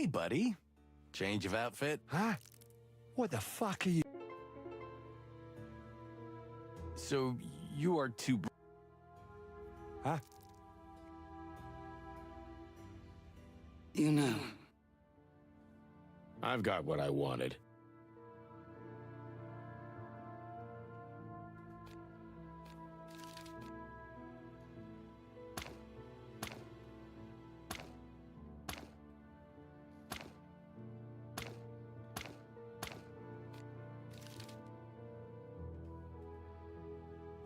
Hey, buddy. Change of outfit? Huh? What the fuck are you? So, you are too... Huh? You know, I've got what I wanted.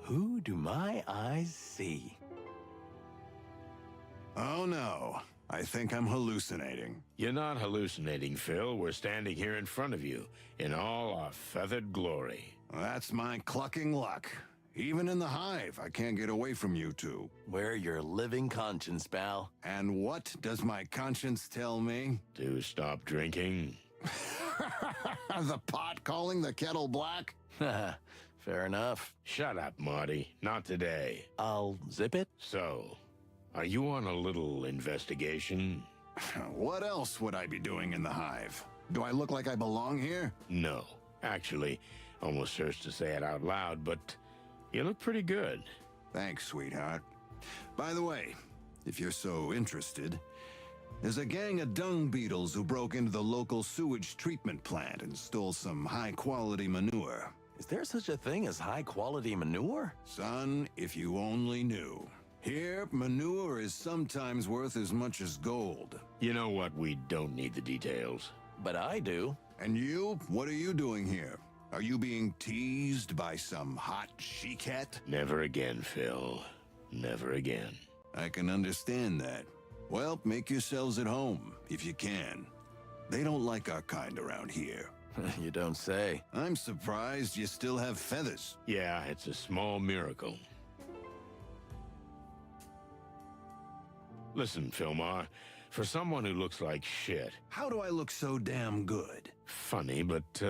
Who do my eyes see? Oh no, I think I'm hallucinating. You're not hallucinating, Phil. We're standing here in front of you, in all our feathered glory. That's my clucking luck. Even in the Hive, I can't get away from you two. We're your living conscience, pal. And what does my conscience tell me? To stop drinking? The pot calling the kettle black? Fair enough. Shut up, Marty. Not today. I'll zip it. So, are you on a little investigation? What else would I be doing in the Hive? Do I look like I belong here? No. Actually, almost hurts to say it out loud, but you look pretty good. Thanks, sweetheart. By the way, if you're so interested, there's a gang of dung beetles who broke into the local sewage treatment plant and stole some high-quality manure. Is there such a thing as high-quality manure? Son, if you only knew. Here, manure is sometimes worth as much as gold. You know what? We don't need the details. But I do. And you? What are you doing here? Are you being teased by some hot she-cat? Never again, Phil. Never again. I can understand that. Well, make yourselves at home, if you can. They don't like our kind around here. You don't say. I'm surprised you still have feathers. Yeah, it's a small miracle. Listen, Philmar, for someone who looks like shit, How do I look so damn good? funny, but,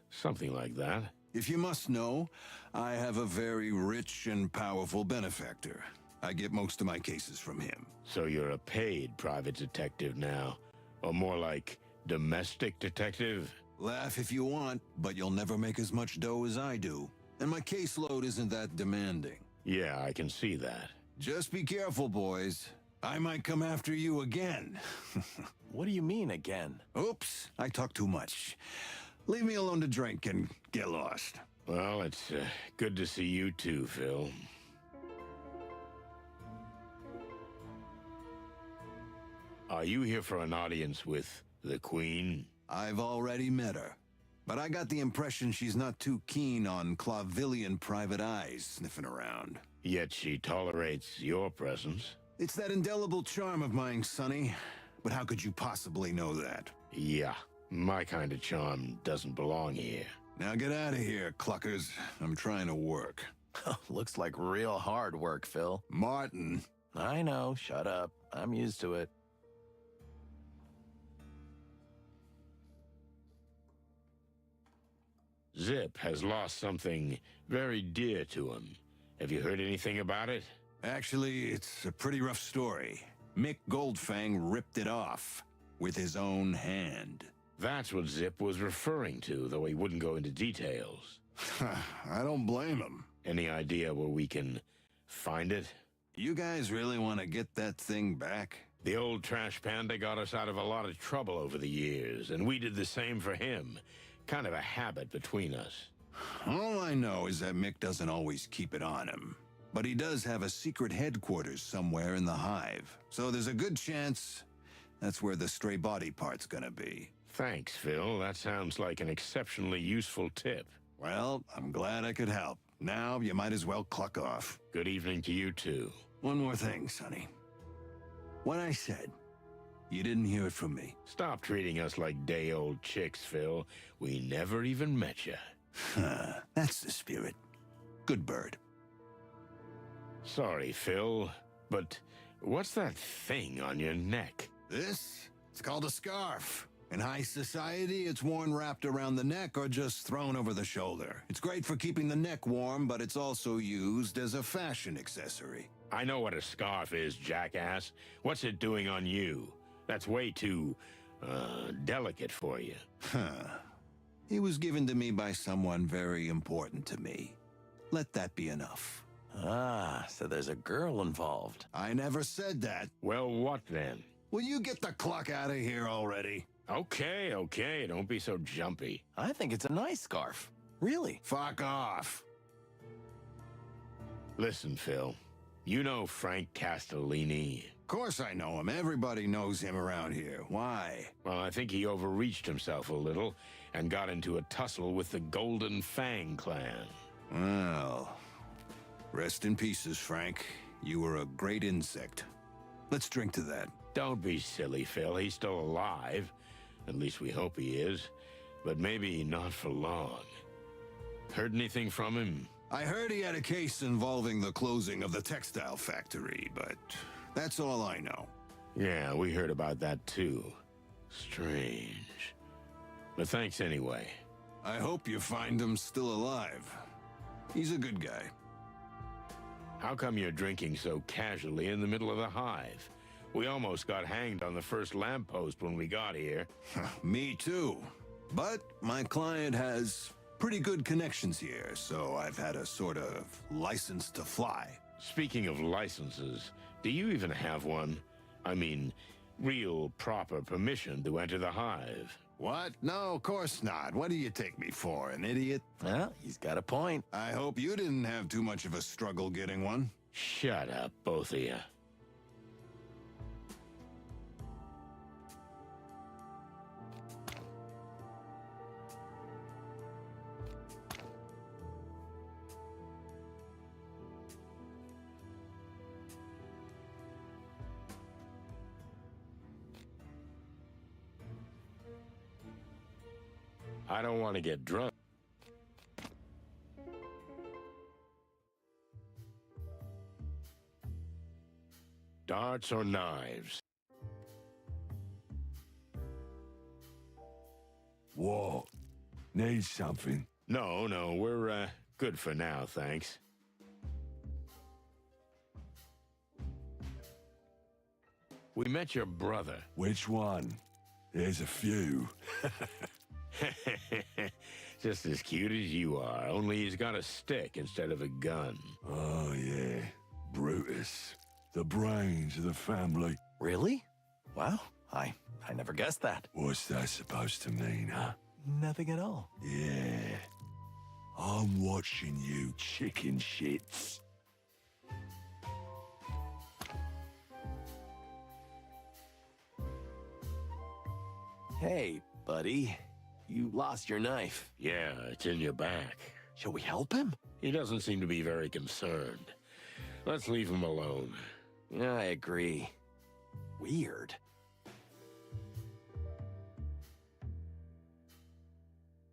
something like that. If you must know, I have a very rich and powerful benefactor. I get most of my cases from him. So you're a paid private detective now, or more like domestic detective? Laugh if you want, but you'll never make as much dough as I do. And my caseload isn't that demanding. Yeah, I can see that. Just be careful, boys. I might come after you again. What do you mean again? Oops, I talk too much. Leave me alone to drink and get lost. Well, it's good to see you too, Phil. Are you here for an audience with the Queen? I've already met her, but I got the impression she's not too keen on Clavillian private eyes sniffing around. Yet she tolerates your presence. It's that indelible charm of mine, Sonny. But how could you possibly know that? Yeah, my kind of charm doesn't belong here. Now get out of here, cluckers. I'm trying to work. Looks like real hard work, Phil. Martin. I know, shut up. I'm used to it. Zip has lost something very dear to him. Have you heard anything about it? Actually, it's a pretty rough story. Mick Goldfang ripped it off with his own hand. That's what Zip was referring to, though he wouldn't go into details. I don't blame him. Any idea where we can find it? You guys really want to get that thing back? The old trash panda got us out of a lot of trouble over the years, and we did the same for him. Kind of a habit between us. All I know is that Mick doesn't always keep it on him. But he does have a secret headquarters somewhere in the Hive. So there's a good chance that's where the stray body part's gonna be. Thanks, Phil. That sounds like an exceptionally useful tip. Well, I'm glad I could help. Now you might as well cluck off. Good evening to you, too. One more thing, Sonny. What I said, you didn't hear it from me. Stop treating us like day-old chicks, Phil. We never even met you. That's the spirit. Good bird. Sorry, Phil, but what's that thing on your neck? This? It's called a scarf. In high society, it's worn wrapped around the neck or just thrown over the shoulder. It's great for keeping the neck warm, but it's also used as a fashion accessory. I know what a scarf is, jackass. What's it doing on you? That's way too, delicate for you. Huh. He was given to me by someone very important to me. Let that be enough. Ah, so there's a girl involved. I never said that. Well, what then? Will you get the cluck out of here already? Okay, okay, don't be so jumpy. I think it's a nice scarf. Really? Fuck off. Listen, Phil, you know Frank Castellini. Of course I know him. Everybody knows him around here. Why? Well, I think he overreached himself a little and got into a tussle with the Golden Fang clan. Well, rest in pieces, Frank. You were a great insect. Let's drink to that. Don't be silly, Phil. He's still alive. At least we hope he is. But maybe not for long. Heard anything from him? I heard he had a case involving the closing of the textile factory, but that's all I know. Yeah, we heard about that too. Strange. But thanks anyway. I hope you find him still alive. He's a good guy. How come you're drinking so casually in the middle of the Hive? We almost got hanged on the first lamppost when we got here. Me too. But my client has pretty good connections here, so I've had a sort of license to fly. Speaking of licenses, do you even have one? I mean, real, proper permission to enter the Hive. What? No, of course not. What do you take me for, an idiot? Well, he's got a point. I hope you didn't have too much of a struggle getting one. Shut up, both of you. I don't want to get drunk. Darts or knives? What? Need something? No, we're good for now, thanks. We met your brother. Which one? There's a few. Just as cute as you are, only he's got a stick instead of a gun. Oh, yeah. Brutus. The brains of the family. Really? Wow, I never guessed that. What's that supposed to mean, huh? Nothing at all. Yeah. I'm watching you, chicken shits. Hey, buddy. You lost your knife. Yeah, it's in your back. Shall we help him? He doesn't seem to be very concerned. Let's leave him alone. I agree. Weird.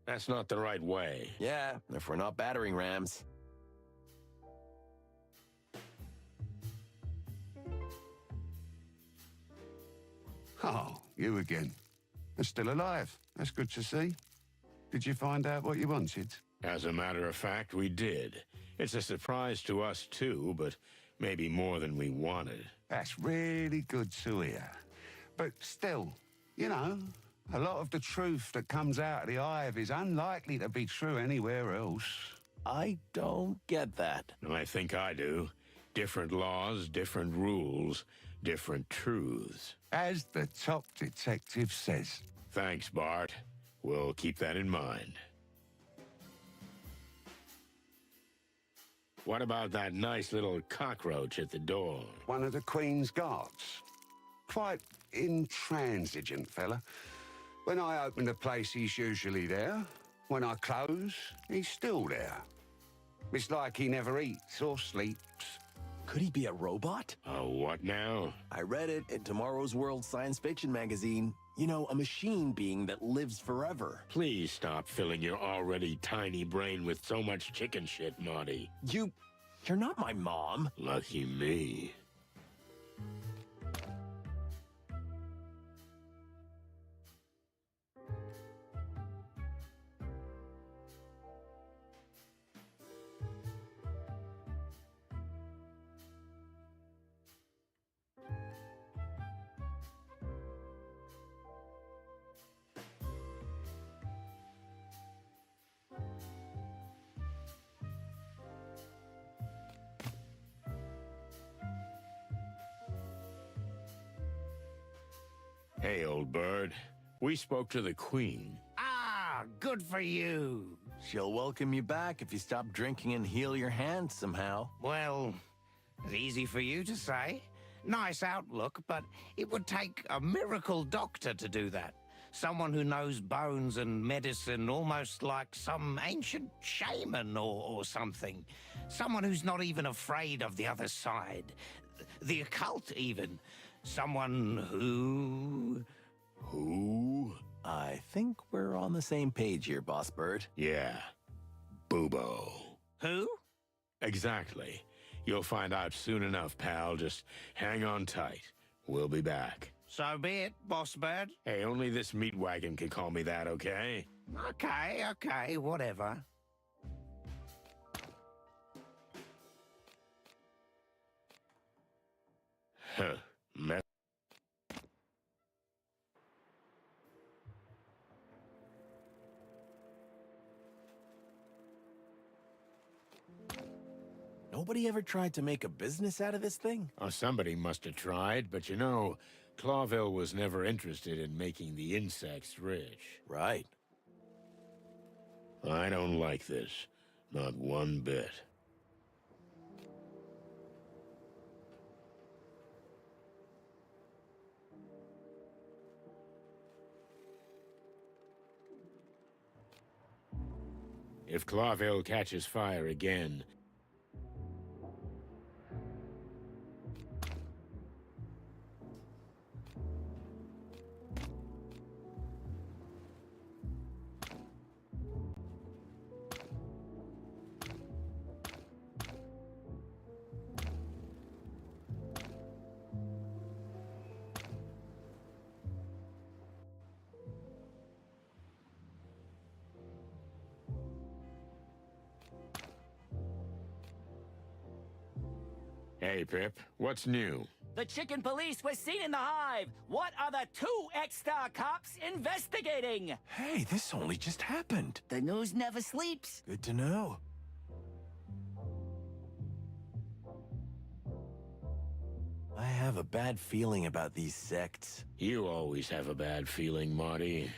That's not the right way. Yeah, if we're not battering rams. Oh, you again. You're still alive. That's good to see. Did you find out what you wanted? As a matter of fact, we did. It's a surprise to us, too, but maybe more than we wanted. That's really good to hear. But still, you know, a lot of the truth that comes out of the Hive is unlikely to be true anywhere else. I don't get that. I think I do. Different laws, different rules, different truths. As the top detective says. Thanks, Bart. We'll keep that in mind. What about that nice little cockroach at the door? One of the Queen's guards. Quite intransigent fella. When I open the place, he's usually there. When I close, he's still there. It's like he never eats or sleeps. Could he be a robot? Oh, what now? I read it in Tomorrow's World Science Fiction magazine. You know, a machine being that lives forever. Please stop filling your already tiny brain with so much chicken shit, Naughty. You're not my mom. Lucky me. Hey, old bird. We spoke to the Queen. Ah, good for you. She'll welcome you back if you stop drinking and heal your hands somehow. Well, easy for you to say. Nice outlook, but it would take a miracle doctor to do that. Someone who knows bones and medicine almost like some ancient shaman or something. Someone who's not even afraid of the other side. The occult, even. Someone who... Who? I think we're on the same page here, Boss Bird. Yeah. Bubo. Who? Exactly. You'll find out soon enough, pal. Just hang on tight. We'll be back. So be it, Boss Bird. Hey, only this meat wagon can call me that, okay? Okay, whatever. Huh. Nobody ever tried to make a business out of this thing? Oh, somebody must have tried, but you know, Clawville was never interested in making the insects rich. Right. I don't like this. Not one bit. If Clawville catches fire again, hey, Pip, what's new? The chicken police was seen in the hive. What are the two X-Star cops investigating? Hey, this only just happened. The news never sleeps. Good to know. I have a bad feeling about these sects. You always have a bad feeling, Marty.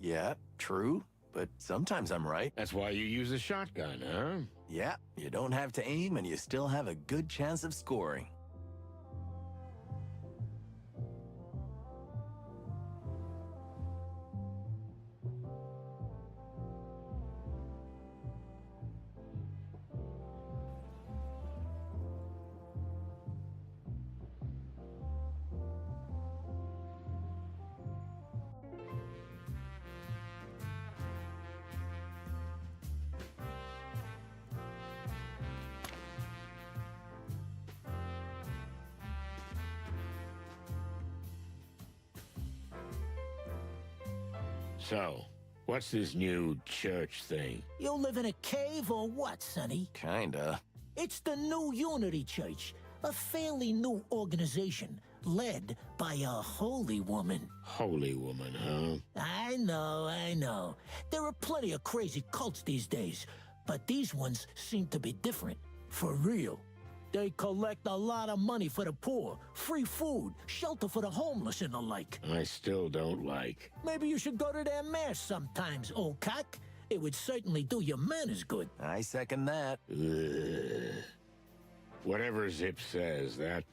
Yeah, true. But sometimes I'm right. That's why you use a shotgun, huh? Yeah, you don't have to aim and you still have a good chance of scoring. So, what's this new church thing? You live in a cave or what, Sonny? Kinda. It's the New Unity Church, a fairly new organization led by a holy woman. Holy woman, huh? I know. There are plenty of crazy cults these days, but these ones seem to be different. For real. They collect a lot of money for the poor, free food, shelter for the homeless and the like. I still don't like. Maybe you should go to their mass sometimes, old cock. It would certainly do your manners good. I second that. Ugh. Whatever Zip says, that,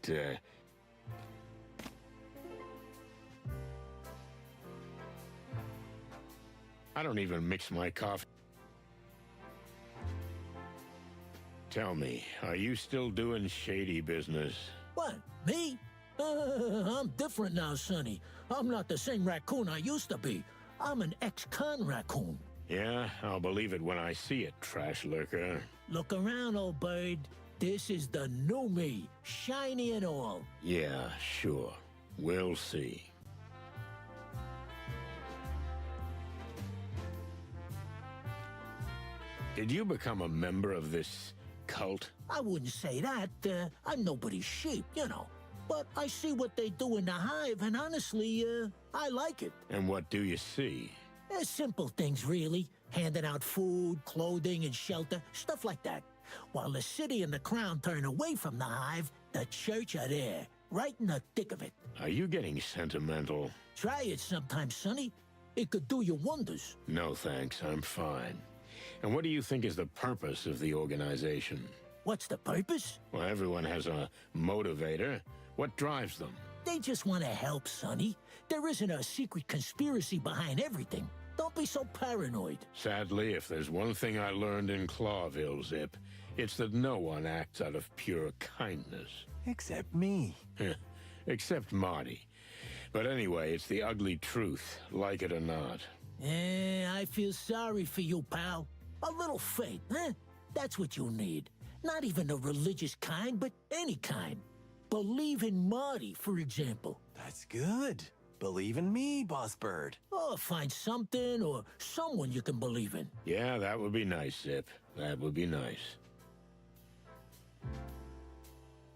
I don't even mix my coffee. Tell me, are you still doing shady business? What, me? I'm different now, Sonny. I'm not the same raccoon I used to be. I'm an ex-con raccoon. Yeah, I'll believe it when I see it, trash lurker. Look around, old bird. This is the new me, shiny and all. Yeah, sure. We'll see. Did you become a member of this cult? I wouldn't say that. I'm nobody's sheep, you know. But I see what they do in the hive, and honestly, I like it. And what do you see? Simple things, really. Handing out food, clothing, and shelter, stuff like that. While the city and the crown turn away from the hive, the church are there, right in the thick of it. Are you getting sentimental? Try it sometime, Sonny. It could do you wonders. No, thanks. I'm fine. And what do you think is the purpose of the organization? What's the purpose? Well, everyone has a motivator. What drives them? They just want to help, Sonny. There isn't a secret conspiracy behind everything. Don't be so paranoid. Sadly, if there's one thing I learned in Clawville, Zip, it's that no one acts out of pure kindness. Except me. Except Marty. But anyway, it's the ugly truth, like it or not. I feel sorry for you, pal. A little faith, huh? That's what you need. Not even a religious kind, but any kind. Believe in Marty, for example. That's good. Believe in me, Boss Bird. Or find something or someone you can believe in. Yeah, that would be nice, Zip. That would be nice.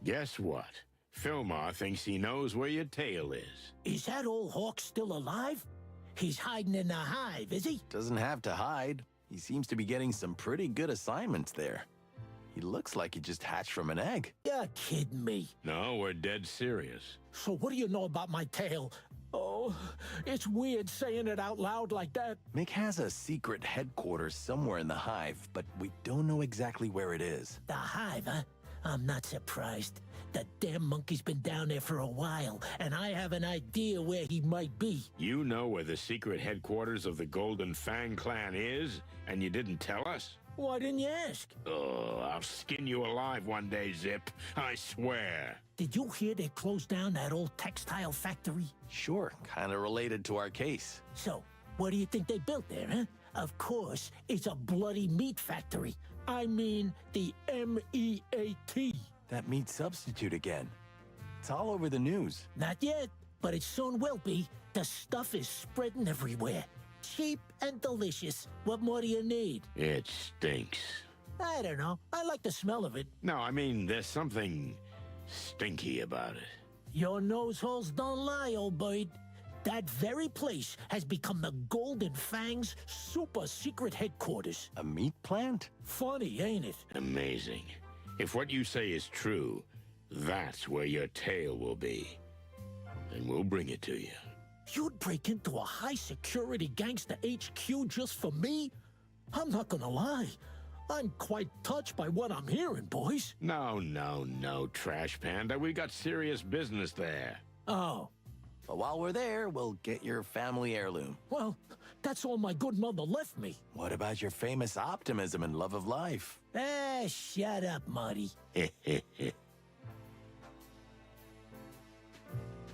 Guess what? Philmar thinks he knows where your tail is. Is that old Hawk still alive? He's hiding in the hive, is he? Doesn't have to hide. He seems to be getting some pretty good assignments there. He looks like he just hatched from an egg. You're kidding me. No, we're dead serious. So what do you know about my tail? Oh, it's weird saying it out loud like that. Mick has a secret headquarters somewhere in the Hive, but we don't know exactly where it is. The hive, huh? I'm not surprised. The damn monkey's been down there for a while, and I have an idea where he might be. You know where the secret headquarters of the Golden Fang clan is, and you didn't tell us? Why didn't you ask? Oh, I'll skin you alive one day, Zip. I swear. Did you hear they closed down that old textile factory? Sure, kind of related to our case. So, what do you think they built there, huh? Of course, it's a bloody meat factory. I mean, the M-E-A-T. That meat substitute again. It's all over the news. Not yet, but it soon will be. The stuff is spreading everywhere. Cheap and delicious. What more do you need? It stinks. I don't know. I like the smell of it. No, I mean, there's something stinky about it. Your nose holes don't lie, old bird. That very place has become the Golden Fang's super secret headquarters. A meat plant? Funny, ain't it? Amazing. If what you say is true, that's where your tail will be. And we'll bring it to you. You'd break into a high-security gangster HQ just for me? I'm not gonna lie. I'm quite touched by what I'm hearing, boys. No, Trash Panda. We got serious business there. Oh. But while we're there, we'll get your family heirloom. Well, that's all my good mother left me. What about your famous optimism and love of life? Shut up, Marty.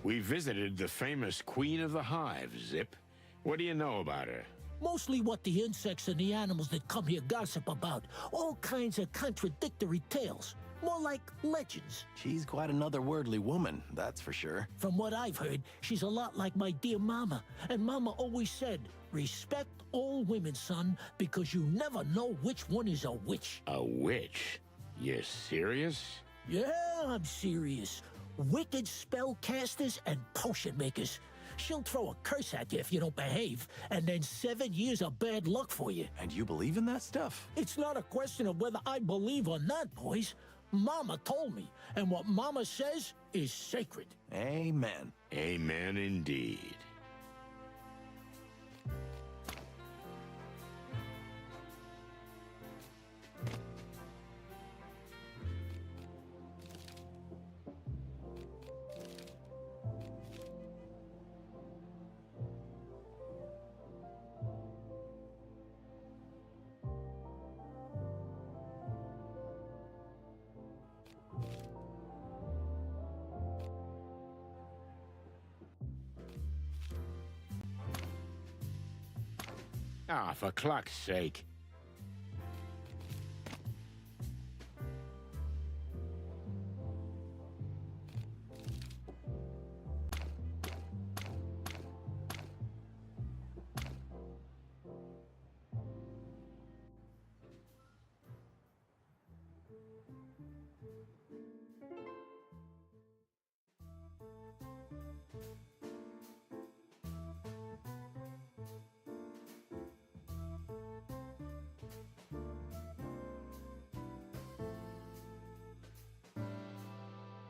We visited the famous Queen of the Hive, Zip. What do you know about her? Mostly what the insects and the animals that come here gossip about. All kinds of contradictory tales. More like legends. She's quite an otherworldly woman, that's for sure. From what I've heard, she's a lot like my dear Mama. And Mama always said, respect all women, son, because you never know which one is a witch. A witch? You're serious? Yeah, I'm serious. Wicked spellcasters and potion makers. She'll throw a curse at you if you don't behave, and then 7 years of bad luck for you. And you believe in that stuff? It's not a question of whether I believe or not, boys. Mama told me, and what Mama says is sacred. Amen. Amen indeed. Ah, for cluck's sake.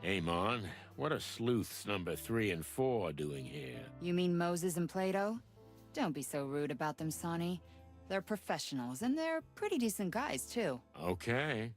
Hey, Mon, what are sleuths number 3 and 4 doing here? You mean Moses and Plato? Don't be so rude about them, Sonny. They're professionals, and they're pretty decent guys, too. Okay.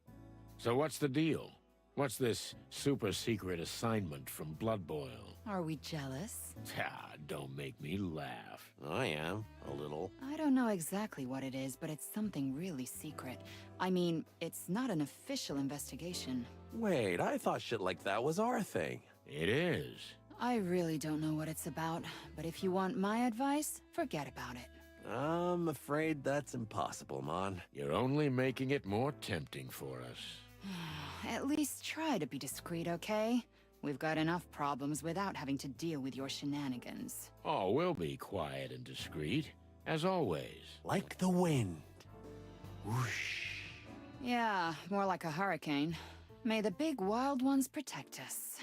So what's the deal? What's this super-secret assignment from Blood Boil? Are we jealous? Ah, don't make me laugh. I am, a little. I don't know exactly what it is, but it's something really secret. I mean, it's not an official investigation. Wait, I thought shit like that was our thing. It is. I really don't know what it's about, but if you want my advice, forget about it. I'm afraid that's impossible, Mon. You're only making it more tempting for us. At least try to be discreet, okay? We've got enough problems without having to deal with your shenanigans. Oh, we'll be quiet and discreet, as always. Like the wind. Whoosh. Yeah, more like a hurricane. May the big wild ones protect us.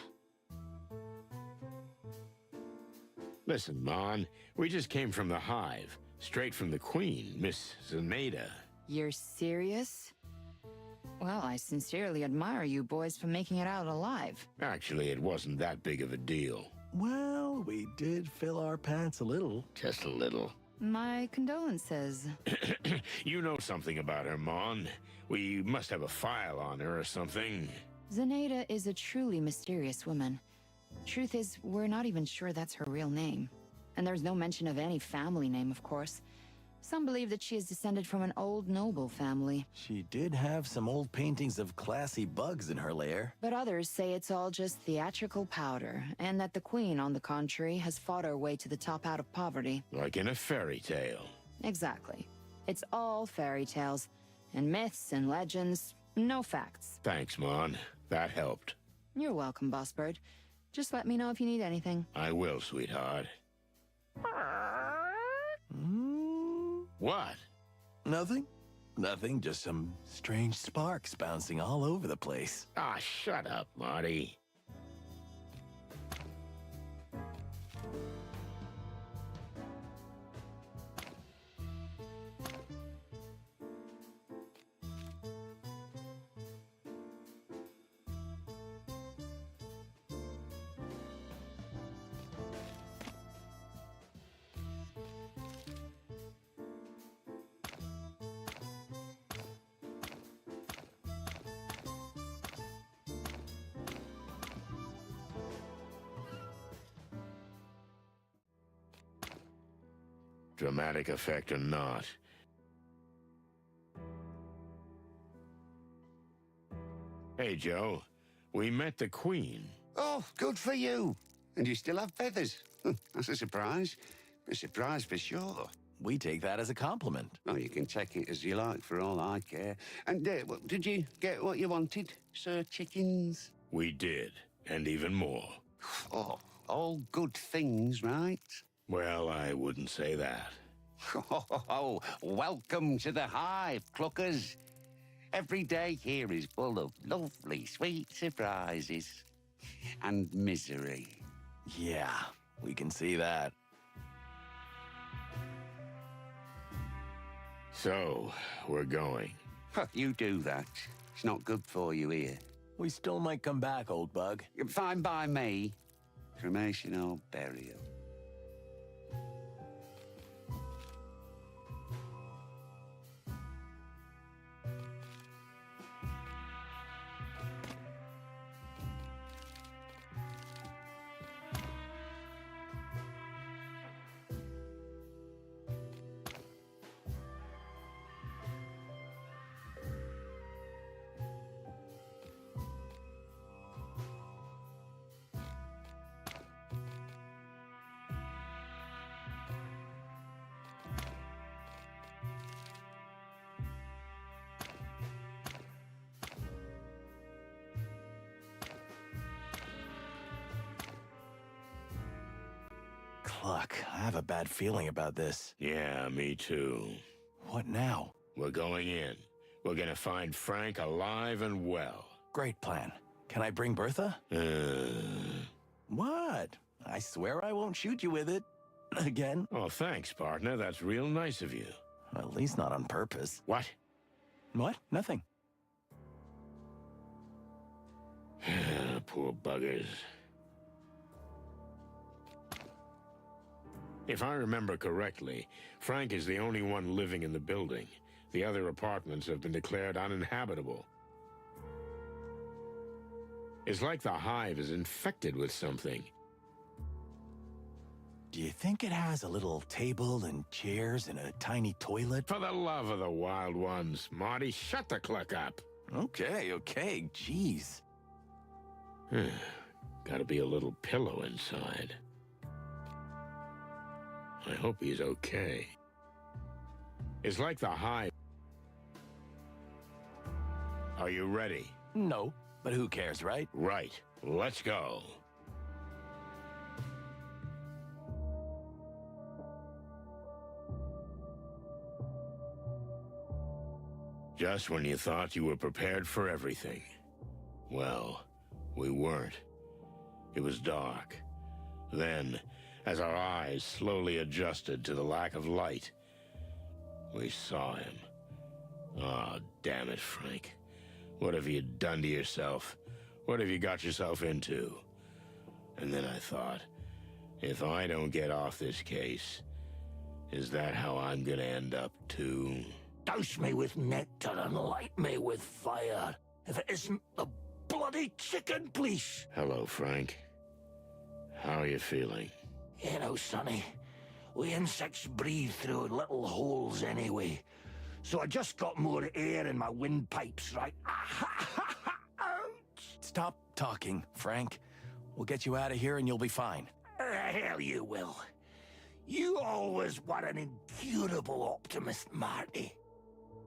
Listen, Mon, we just came from the Hive, straight from the Queen, Miss Zenaida. You're serious? Well, I sincerely admire you boys for making it out alive. Actually, it wasn't that big of a deal. Well, we did fill our pants a little. Just a little. My condolences. You know something about her, Mon. We must have a file on her or something. Zenaida is a truly mysterious woman. Truth is, we're not even sure that's her real name. And there's no mention of any family name, of course. Some believe that she is descended from an old noble family. She did have some old paintings of classy bugs in her lair. But others say it's all just theatrical powder, and that the queen, on the contrary, has fought her way to the top out of poverty. Like in a fairy tale. Exactly. It's all fairy tales, and myths and legends, no facts. Thanks, Mon. That helped. You're welcome, Boss Bird. Just let me know if you need anything. I will, sweetheart. What? Nothing? Nothing, just some strange sparks bouncing all over the place. Ah, shut up, Marty. Dramatic effect or not. Hey, Joe. We met the Queen. Oh, good for you. And you still have feathers. That's a surprise. A surprise for sure. We take that as a compliment. Oh, you can take it as you like, for all I care. And did you get what you wanted, Sir Chickens? We did, and even more. Oh, all good things, right? Well, I wouldn't say that. Oh, welcome to the Hive, Cluckers. Every day here is full of lovely, sweet surprises. And misery. Yeah, we can see that. So, we're going. You do that. It's not good for you here. We still might come back, old bug. Fine by me. Cremation or burial. Cluck, I have a bad feeling about this. Yeah, me too. What now? We're going in. We're gonna find Frank alive and well. Great plan. Can I bring Bertha? What? I swear I won't shoot you with it. Again? Oh, thanks, partner. That's real nice of you. At least not on purpose. What? What? Nothing. Poor buggers. If I remember correctly, Frank is the only one living in the building. The other apartments have been declared uninhabitable. It's like the Hive is infected with something. Do you think it has a little table and chairs and a tiny toilet? For the love of the wild ones, Marty, shut the cluck up. Okay, jeez. Gotta be a little pillow inside. I hope he's okay. It's like the Hive. Are you ready? No, but who cares, right? Right. Let's go. Just when you thought you were prepared for everything. Well, we weren't. It was dark. Then, as our eyes slowly adjusted to the lack of light, we saw him. Oh, damn it, Frank. What have you done to yourself? What have you got yourself into? And then I thought, if I don't get off this case, is that how I'm gonna end up too? Douse me with nectar and light me with fire. If it isn't the bloody chicken, please. Hello, Frank. How are you feeling? You know, Sonny, we insects breathe through little holes anyway. So I just got more air in my windpipes, right? Stop talking, Frank. We'll get you out of here and you'll be fine. Hell you will. You always were an incurable optimist, Marty.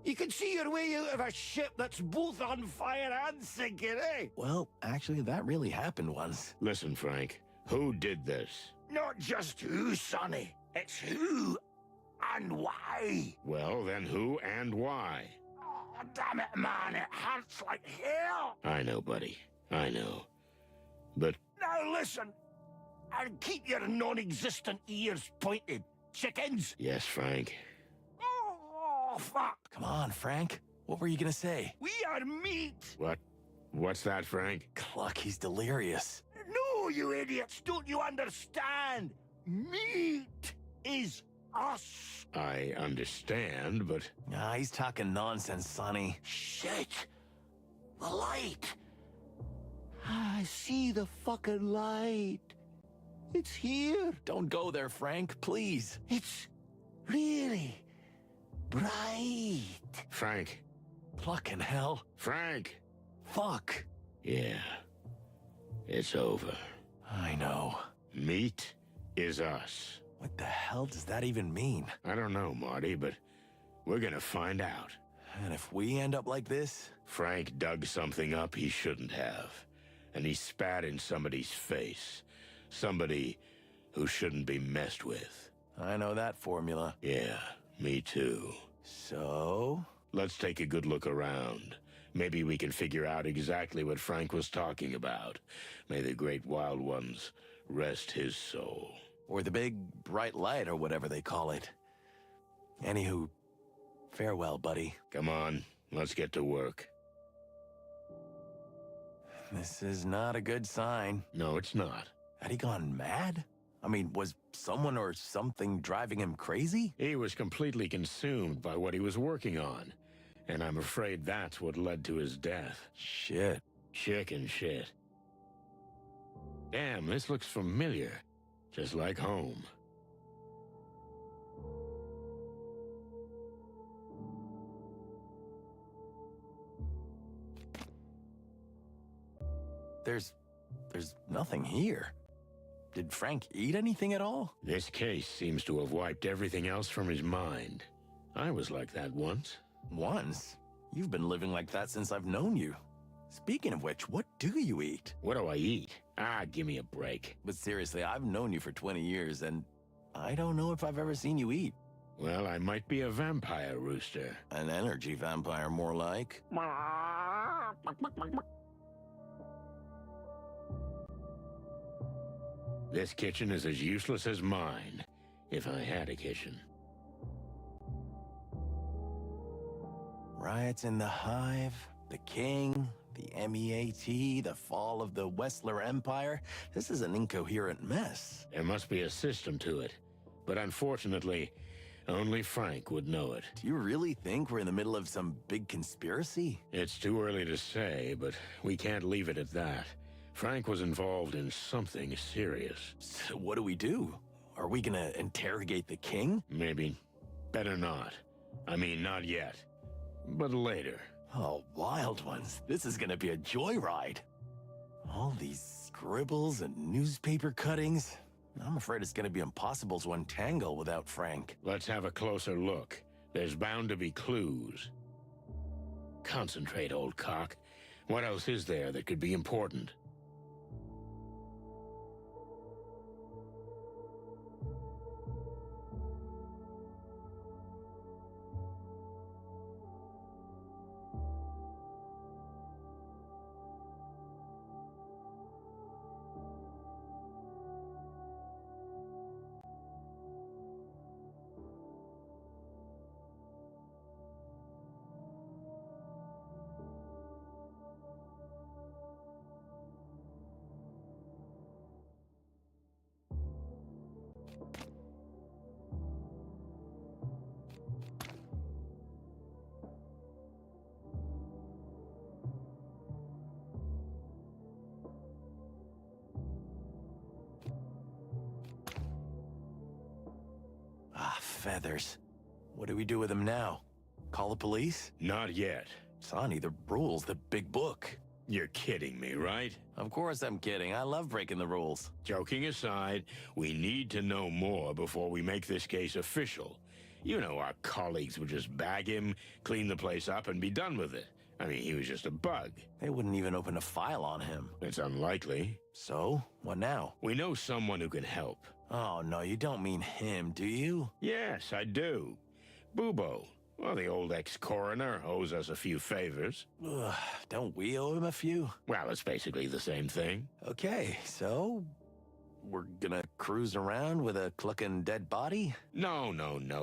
You can see your way out of a ship that's both on fire and sinking, eh? Well, actually, that really happened once. Listen, Frank. Who did this? Not just who, Sonny. It's who and why. Well, then who and why? Oh, damn it, man. It hurts like hell. I know, buddy. I know. But... Now listen. And keep your non-existent ears pointed, chickens. Yes, Frank. Oh, fuck. Come on, Frank. What were you gonna say? We are meat. What? What's that, Frank? Cluck, he's delirious. No, you idiots. Don't you understand? Meat is us. I understand, but... Nah, he's talking nonsense, Sonny. Shit. The light. I see the fucking light. It's here. Don't go there, Frank, please. It's really bright. Frank. Plucking hell. Frank! Fuck. Yeah. It's over. I know. Meat is us. What the hell does that even mean? I don't know, Marty, but we're gonna find out. And if we end up like this? Frank dug something up he shouldn't have. And he spat in somebody's face. Somebody who shouldn't be messed with. I know that formula. Yeah, me too. So? Let's take a good look around. Maybe we can figure out exactly what Frank was talking about. May the great wild ones rest his soul. Or the big bright light, or whatever they call it. Anywho, farewell, buddy. Come on, let's get to work. This is not a good sign. No, it's not. Had he gone mad? I mean, was someone or something driving him crazy? He was completely consumed by what he was working on. And I'm afraid that's what led to his death. Shit. Chicken shit. Damn, this looks familiar. Just like home. There's nothing here. Did Frank eat anything at all? This case seems to have wiped everything else from his mind. I was like that once. Once? You've been living like that since I've known you. Speaking of which, what do you eat? What do I eat? Ah, give me a break. But seriously, I've known you for 20 years, and I don't know if I've ever seen you eat. Well, I might be a vampire, Rooster. An energy vampire, more like. This kitchen is as useless as mine, if I had a kitchen. Riots in the Hive, the King, the MEAT, the fall of the Wessler Empire. This is an incoherent mess. There must be a system to it. but unfortunately, only Frank would know it. Do you really think we're in the middle of some big conspiracy? It's too early to say, but we can't leave it at that. Frank was involved in something serious. So what do we do? Are we gonna interrogate the king? Maybe. Better not. I mean, not yet. But later. Oh, wild ones. This is gonna be a joyride. All these scribbles and newspaper cuttings. I'm afraid it's gonna be impossible to untangle without Frank. Let's have a closer look. There's bound to be clues. Concentrate, old cock. What else is there that could be important? Ah, feathers. What do we do with them now? Call the police? Not yet. Sonny, the rules, the big book. You're kidding me, right? Of course I'm kidding. I love breaking the rules. Joking aside, we need to know more before we make this case official. You know our colleagues would just bag him, clean the place up, and be done with it. I mean, he was just a bug. They wouldn't even open a file on him. It's unlikely. So, what now? We know someone who can help. Oh, no, you don't mean him, do you? Yes, I do. Bubo. Well, the old ex-coroner owes us a few favors. Ugh, don't we owe him a few? Well, it's basically the same thing. Okay, so we're gonna cruise around with a clucking dead body? No.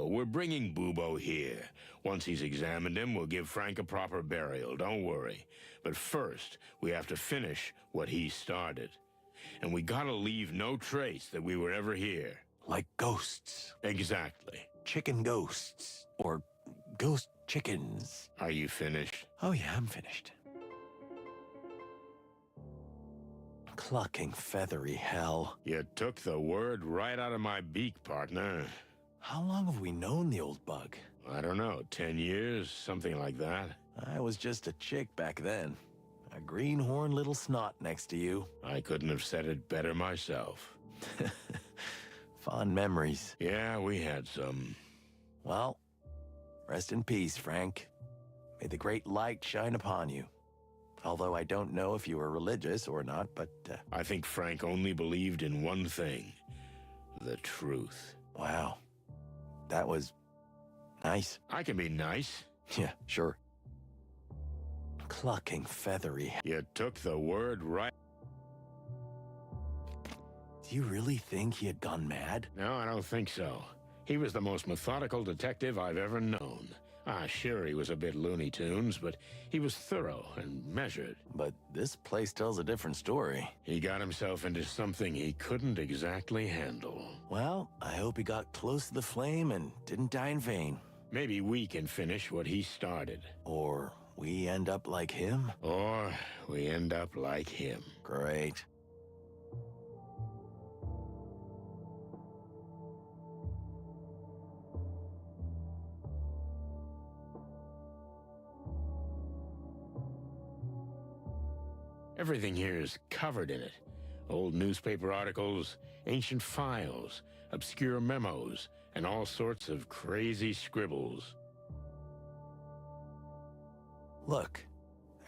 We're bringing Bubo here. Once he's examined him, we'll give Frank a proper burial. Don't worry. But first, we have to finish what he started. And we gotta leave no trace that we were ever here. Like ghosts. Exactly. Chicken ghosts. Or ghost chickens. Are you finished? Oh yeah, I'm finished. Clucking feathery hell. You took the word right out of my beak, partner. How long have we known the old bug? I don't know, 10 years, something like that. I was just a chick back then. A greenhorn little snot next to you. I couldn't have said it better myself. Fond memories. Yeah, we had some. Well, rest in peace, Frank. May the great light shine upon you. Although I don't know if you were religious or not, but... I think Frank only believed in one thing. The truth. Wow. That was... nice. I can be nice. Yeah, sure. Clucking feathery... You took the word right... Do you really think he had gone mad? No, I don't think so. He was the most methodical detective I've ever known. Sure, he was a bit Looney Tunes, but he was thorough and measured. But this place tells a different story. He got himself into something he couldn't exactly handle. Well, I hope he got close to the flame and didn't die in vain. Maybe we can finish what he started. Or we end up like him? Or we end up like him. Great. Everything here is covered in it. Old newspaper articles, ancient files, obscure memos, and all sorts of crazy scribbles. Look,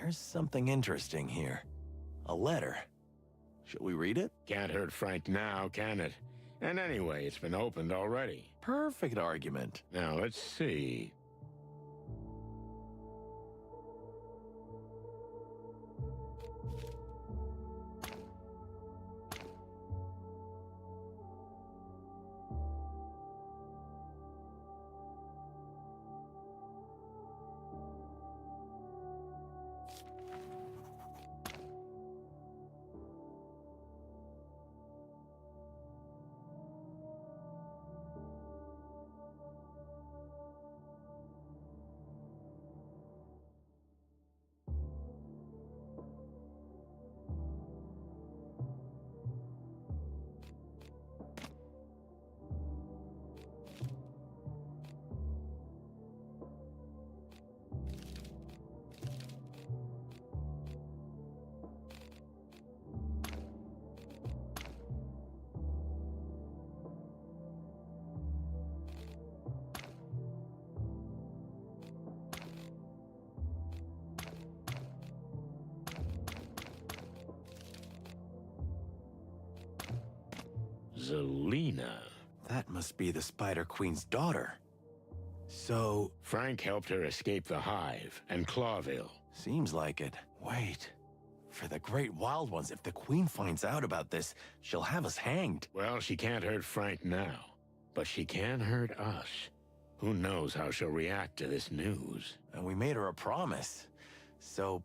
there's something interesting here. A letter. Shall we read it? Can't hurt Frank now, can it? And anyway, it's been opened already. Perfect argument. Now, let's see. Zelina. That must be the Spider Queen's daughter. So, Frank helped her escape the Hive and Clawville. seems like it. Wait. For the Great Wild Ones, if the Queen finds out about this, she'll have us hanged. Well, she can't hurt Frank now, but she can hurt us. Who knows how she'll react to this news? And we made her a promise. So,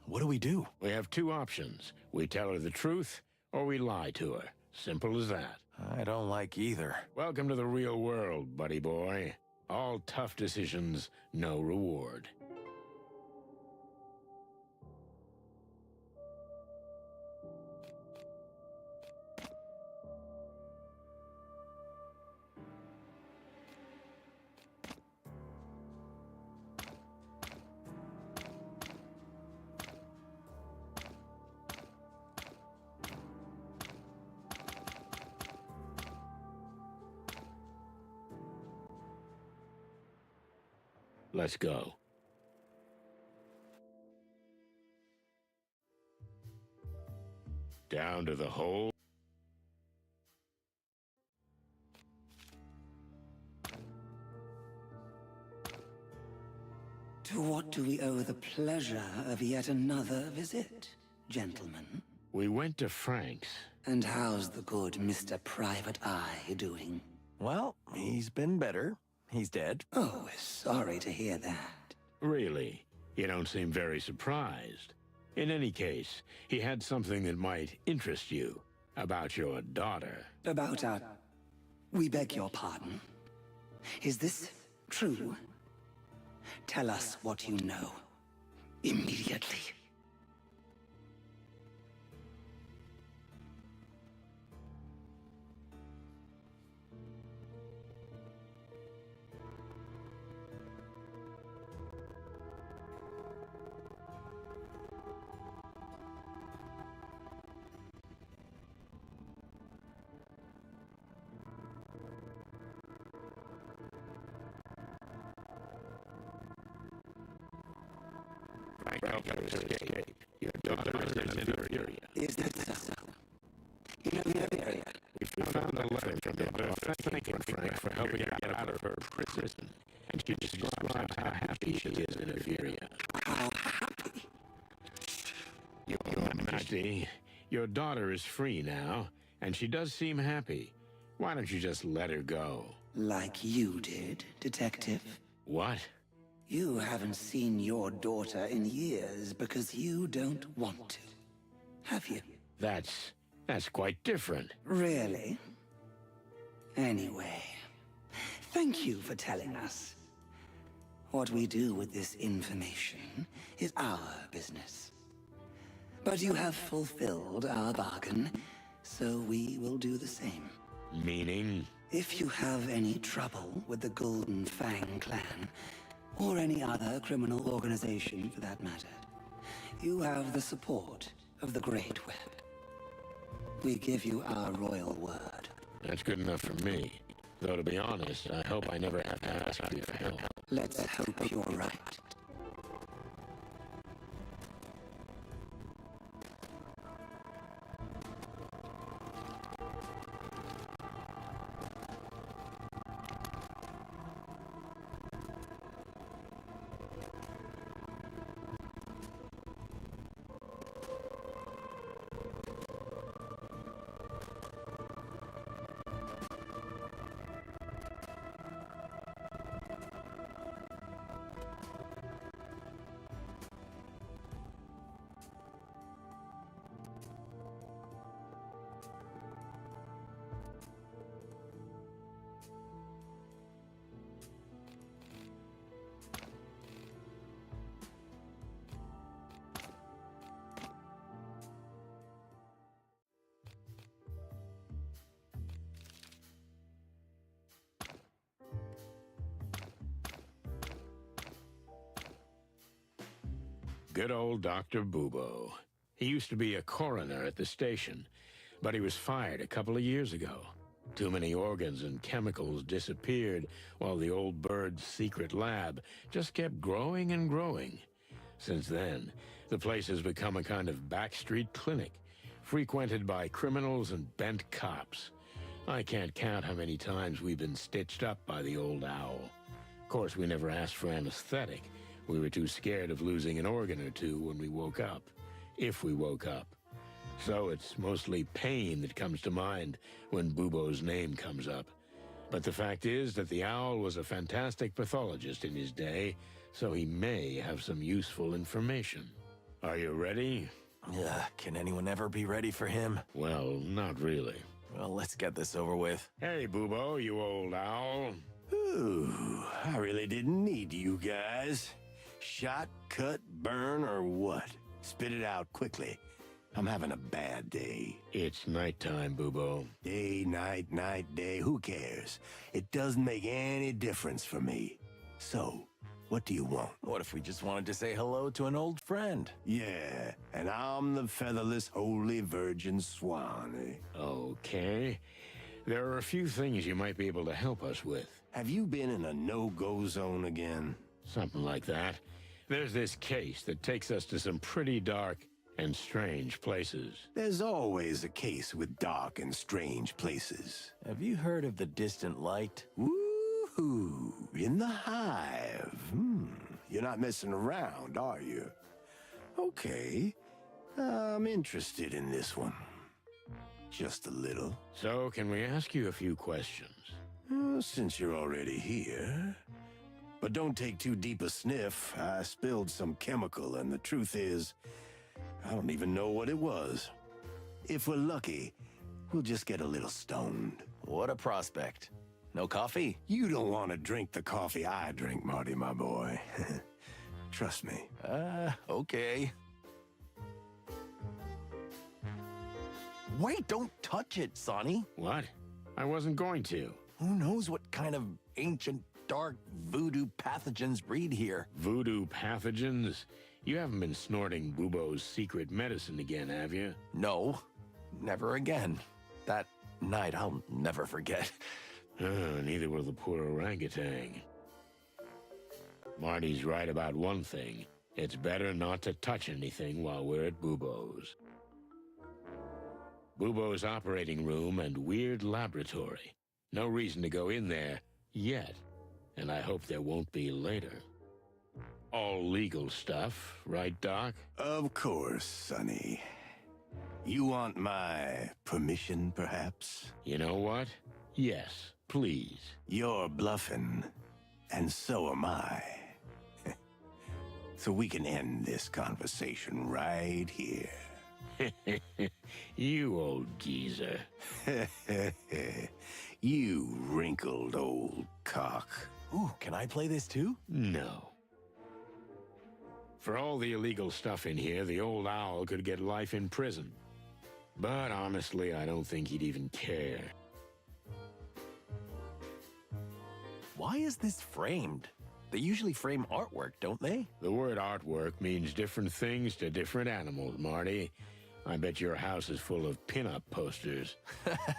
what do we do? We have two options. We tell her the truth, or we lie to her. Simple as that. I don't like either. Welcome to the real world, buddy boy. All tough decisions, no reward. Let's go. Down to the hole. To what do we owe the pleasure of yet another visit, gentlemen? We went to Frank's. And how's the good Mr. Private Eye doing? Well, he's been better. He's dead. Oh, we're sorry to hear that. Really? You don't seem very surprised. In any case, he had something that might interest you about your daughter. About our... We beg your pardon. Is this true? Tell us what you know. Immediately. Frank helped her escape. Your daughter is in Inferior. Is that so? In Inferior? We found a letter from your daughter thanking Frank for helping her get out of her prison. And she describes how happy she is in Inferior. How happy? Your Majesty, your daughter is free now, and she does seem happy. Why don't you just let her go? Like you did, Detective. What? You haven't seen your daughter in years because you don't want to. Have you? That's quite different. Really? Anyway, thank you for telling us. What we do with this information is our business. But you have fulfilled our bargain, so we will do the same. Meaning? If you have any trouble with the Golden Fang clan, or any other criminal organization for that matter, you have the support of the Great Web. We give you our royal word. That's good enough for me. Though to be honest, I hope I never have to ask you for help. Let's hope you're right. Good old Dr. Bubo. He used to be a coroner at the station, but he was fired a couple of years ago. Too many organs and chemicals disappeared while the old bird's secret lab just kept growing and growing. Since then, the place has become a kind of backstreet clinic, frequented by criminals and bent cops. I can't count how many times we've been stitched up by the old owl. Of course, we never asked for anesthetic. We were too scared of losing an organ or two when we woke up. If we woke up. So it's mostly pain that comes to mind when Bubo's name comes up. But the fact is that the owl was a fantastic pathologist in his day, so he may have some useful information. Are you ready? Can anyone ever be ready for him? Well, not really. Well, let's get this over with. Hey, Bubo, you old owl. Ooh, I really didn't need you guys. Shot, cut, burn, or what? Spit it out quickly. I'm having a bad day. It's nighttime, Bubo. Day, night, night, day, who cares? It doesn't make any difference for me. So, what do you want? What if we just wanted to say hello to an old friend? Yeah, and I'm the featherless holy virgin swan, eh? Okay. There are a few things you might be able to help us with. Have you been in a no-go zone again? Something like that. There's this case that takes us to some pretty dark and strange places. There's always a case with dark and strange places. Have you heard of the distant light? Woohoo! In the Hive. You're not messing around, are you? Okay. I'm interested in this one. Just a little. So, can we ask you a few questions? Since you're already here. But don't take too deep a sniff. I spilled some chemical, and the truth is, I don't even know what it was. If we're lucky, we'll just get a little stoned. What a prospect. No coffee? You don't want to drink the coffee I drink, Marty, my boy. Trust me. Okay. Wait, don't touch it, Sonny. What? I wasn't going to. Who knows what kind of ancient, dark voodoo pathogens breed here? Voodoo pathogens? You haven't been snorting Bubo's secret medicine again, have you? No, never again. That night I'll never forget. Neither will the poor orangutan. Marty's right about one thing. It's better not to touch anything while we're at Bubo's. Bubo's operating room and weird laboratory. No reason to go in there yet, and I hope there won't be later. All legal stuff, right, Doc? Of course, Sonny. You want my permission, perhaps? You know what? Yes, please. You're bluffing, and so am I. So we can end this conversation right here. You old geezer. You wrinkled old cock. Ooh, can I play this too? No. For all the illegal stuff in here, the old owl could get life in prison. But honestly, I don't think he'd even care. Why is this framed? They usually frame artwork, don't they? The word artwork means different things to different animals, Marty. I bet your house is full of pin-up posters.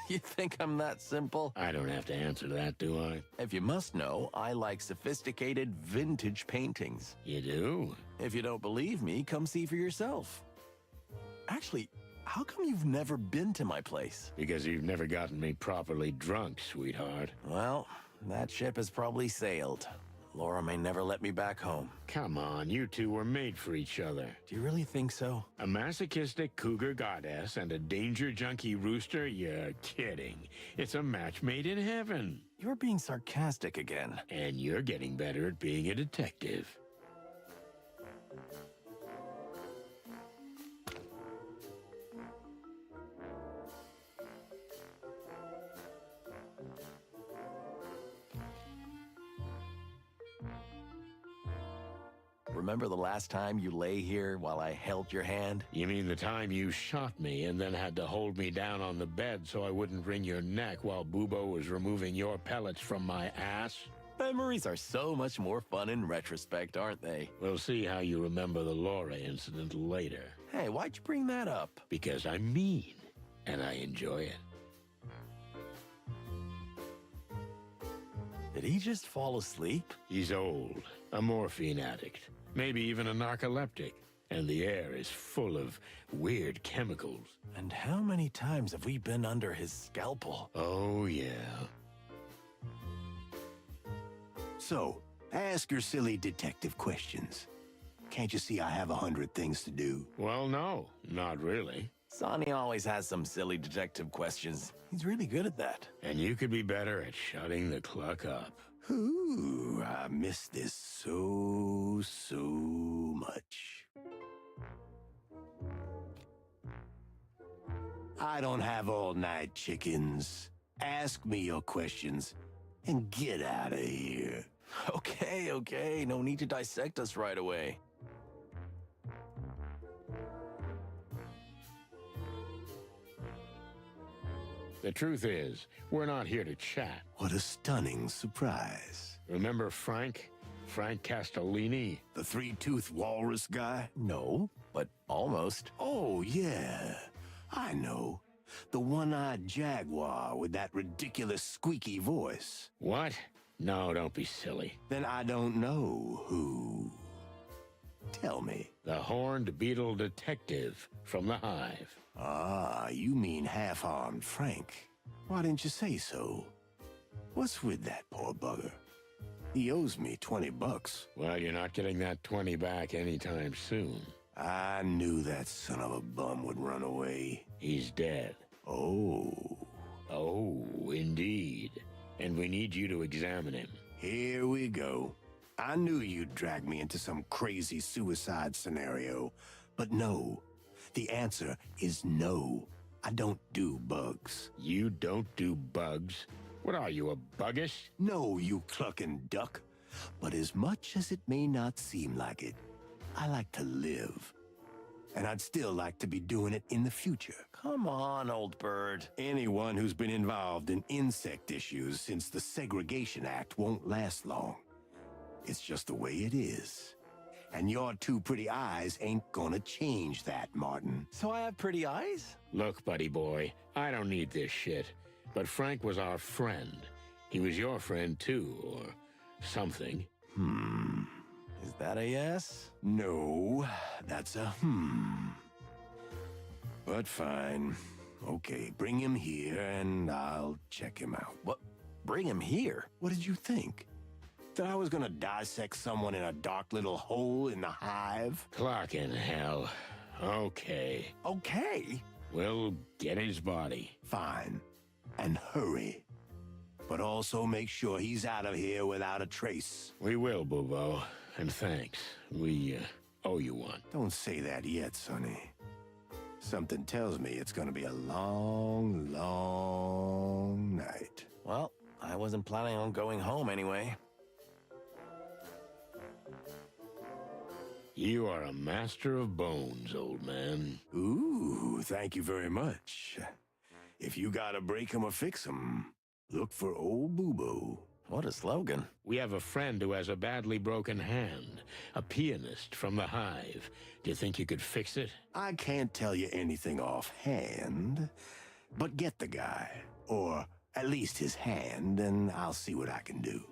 You think I'm that simple? I don't have to answer that, do I? If you must know, I like sophisticated vintage paintings. You do? If you don't believe me, come see for yourself. Actually, how come you've never been to my place? Because you've never gotten me properly drunk, sweetheart. Well, that ship has probably sailed. Laura may never let me back home. Come on, you two were made for each other. Do you really think so? A masochistic cougar goddess and a danger junkie rooster? You're kidding. It's a match made in heaven. You're being sarcastic again. And you're getting better at being a detective. Remember the last time you lay here while I held your hand? You mean the time you shot me and then had to hold me down on the bed so I wouldn't wring your neck while Bubo was removing your pellets from my ass? Memories are so much more fun in retrospect, aren't they? We'll see how you remember the Laura incident later. Hey, why'd you bring that up? Because I'm mean, and I enjoy it. Did he just fall asleep? He's old, a morphine addict, maybe even a narcoleptic. And the air is full of weird chemicals. And how many times have we been under his scalpel? Oh, yeah. So, ask your silly detective questions. Can't you see I have 100 things to do? Well, no, not really. Sonny always has some silly detective questions. He's really good at that. And you could be better at shutting the cluck up. Ooh, I miss this so much. I don't have all night, chickens. Ask me your questions and get out of here. Okay, no need to dissect us right away. The truth is, we're not here to chat. What a stunning surprise. Remember Frank? Frank Castellini? The three-toothed walrus guy? No, but almost. Oh, yeah. I know. The one-eyed jaguar with that ridiculous squeaky voice. What? No, don't be silly. Then I don't know who. Tell me. The horned beetle detective from the Hive. Ah, you mean half-armed Frank. Why didn't you say so? What's with that poor bugger? He owes me $20. Well, you're not getting that 20 back anytime soon. I knew that son of a bum would run away. He's dead. Oh. Oh, indeed. And we need you to examine him. Here we go. I knew you'd drag me into some crazy suicide scenario. But no. The answer is no. I don't do bugs. You don't do bugs? What are you, a buggish? No, you clucking duck. But as much as it may not seem like it, I like to live. And I'd still like to be doing it in the future. Come on, old bird. Anyone who's been involved in insect issues since the Segregation Act won't last long. It's just the way it is. And your two pretty eyes ain't gonna change that, Martin. So I have pretty eyes? Look, buddy boy, I don't need this shit. But Frank was our friend. He was your friend too, or something. Is that a yes? No, that's a But fine. Okay, bring him here and I'll check him out. What? Bring him here? What did you think? That I was gonna dissect someone in a dark little hole in the hive? Clock in hell. Okay. Okay. We'll get his body. Fine. And hurry. But also make sure he's out of here without a trace. We will, Bubo. And thanks. We owe you one. Don't say that yet, Sonny. Something tells me it's gonna be a long, long night. Well, I wasn't planning on going home anyway. You are a master of bones, old man. Ooh, thank you very much. If you gotta break 'em or fix 'em, look for old Bubo. What a slogan. We have a friend who has a badly broken hand, a pianist from the Hive. Do you think you could fix it? I can't tell you anything offhand, but get the guy, or at least his hand, and I'll see what I can do.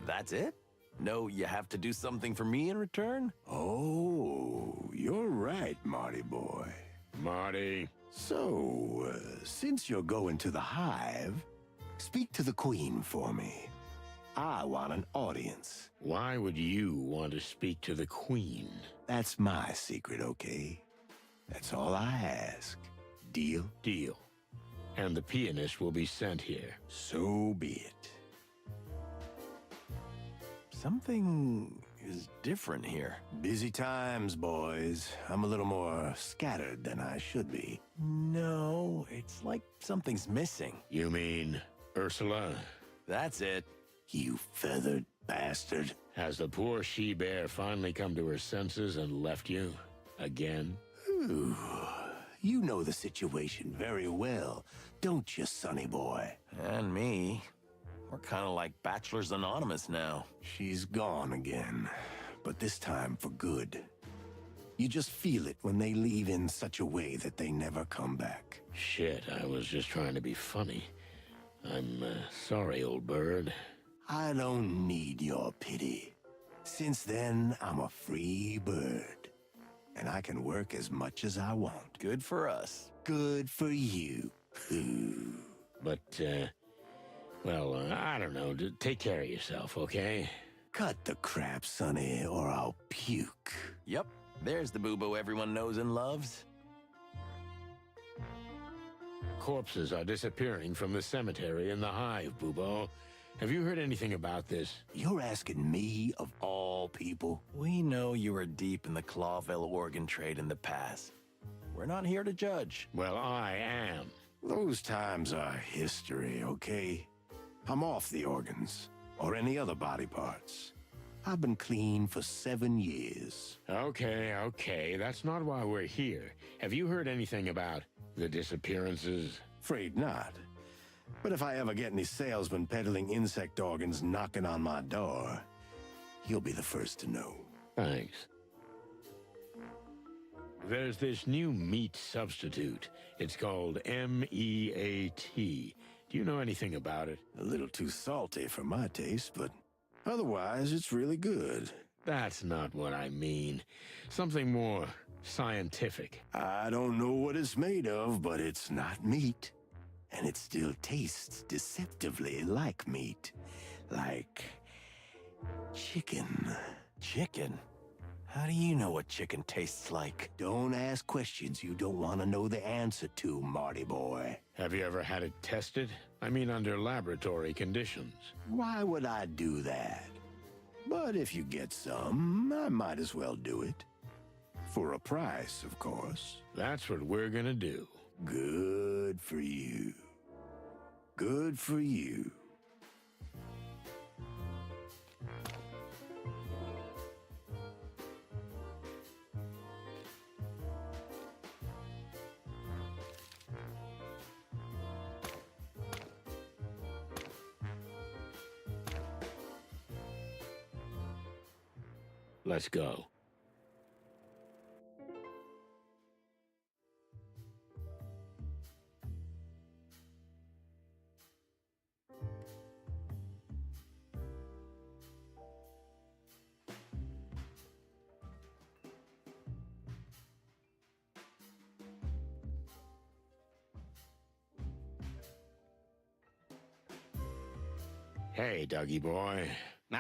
That's it? No, you have to do something for me in return? Oh, you're right, Marty boy. Marty. So, since you're going to the Hive, speak to the Queen for me. I want an audience. Why would you want to speak to the Queen? That's my secret, okay? That's all I ask. Deal? Deal. And the pianist will be sent here. So be it. Something is different here. Busy times, boys. I'm a little more scattered than I should be. No, it's like something's missing. You mean Ursula? That's it. You feathered bastard. Has the poor she-bear finally come to her senses and left you? Again? Ooh, you know the situation very well, don't you, sonny boy? And me. We're kind of like Bachelors Anonymous now. She's gone again, but this time for good. You just feel it when they leave in such a way that they never come back. Shit, I was just trying to be funny. I'm sorry, old bird. I don't need your pity. Since then, I'm a free bird. and I can work as much as I want. Good for us. Good for you. Ooh. But, well, I don't know. Take care of yourself, okay? Cut the crap, Sonny, or I'll puke. Yep, there's the Boo-Boo everyone knows and loves. Corpses are disappearing from the cemetery in the Hive, Boobo. Have you heard anything about this? You're asking me, of all people? We know you were deep in the Clawville organ trade in the past. We're not here to judge. Well, I am. Those times are history, okay? I'm off the organs, or any other body parts. I've been clean for 7 years. Okay, that's not why we're here. Have you heard anything about the disappearances? Afraid not. But if I ever get any salesmen peddling insect organs knocking on my door, you'll be the first to know. Thanks. There's this new meat substitute. It's called MEAT. Do you know anything about it? A little too salty for my taste, but otherwise it's really good. That's not what I mean. Something more scientific. I don't know what it's made of, but it's not meat. And it still tastes deceptively like meat. Like chicken. Chicken? How do you know what chicken tastes like? Don't ask questions you don't want to know the answer to, Marty boy. Have you ever had it tested? I mean, under laboratory conditions. Why would I do that? But if you get some, I might as well do it. For a price, of course. That's what we're gonna do. Good for you. Good for you. Let's go. Hey, Dougie boy. Nah?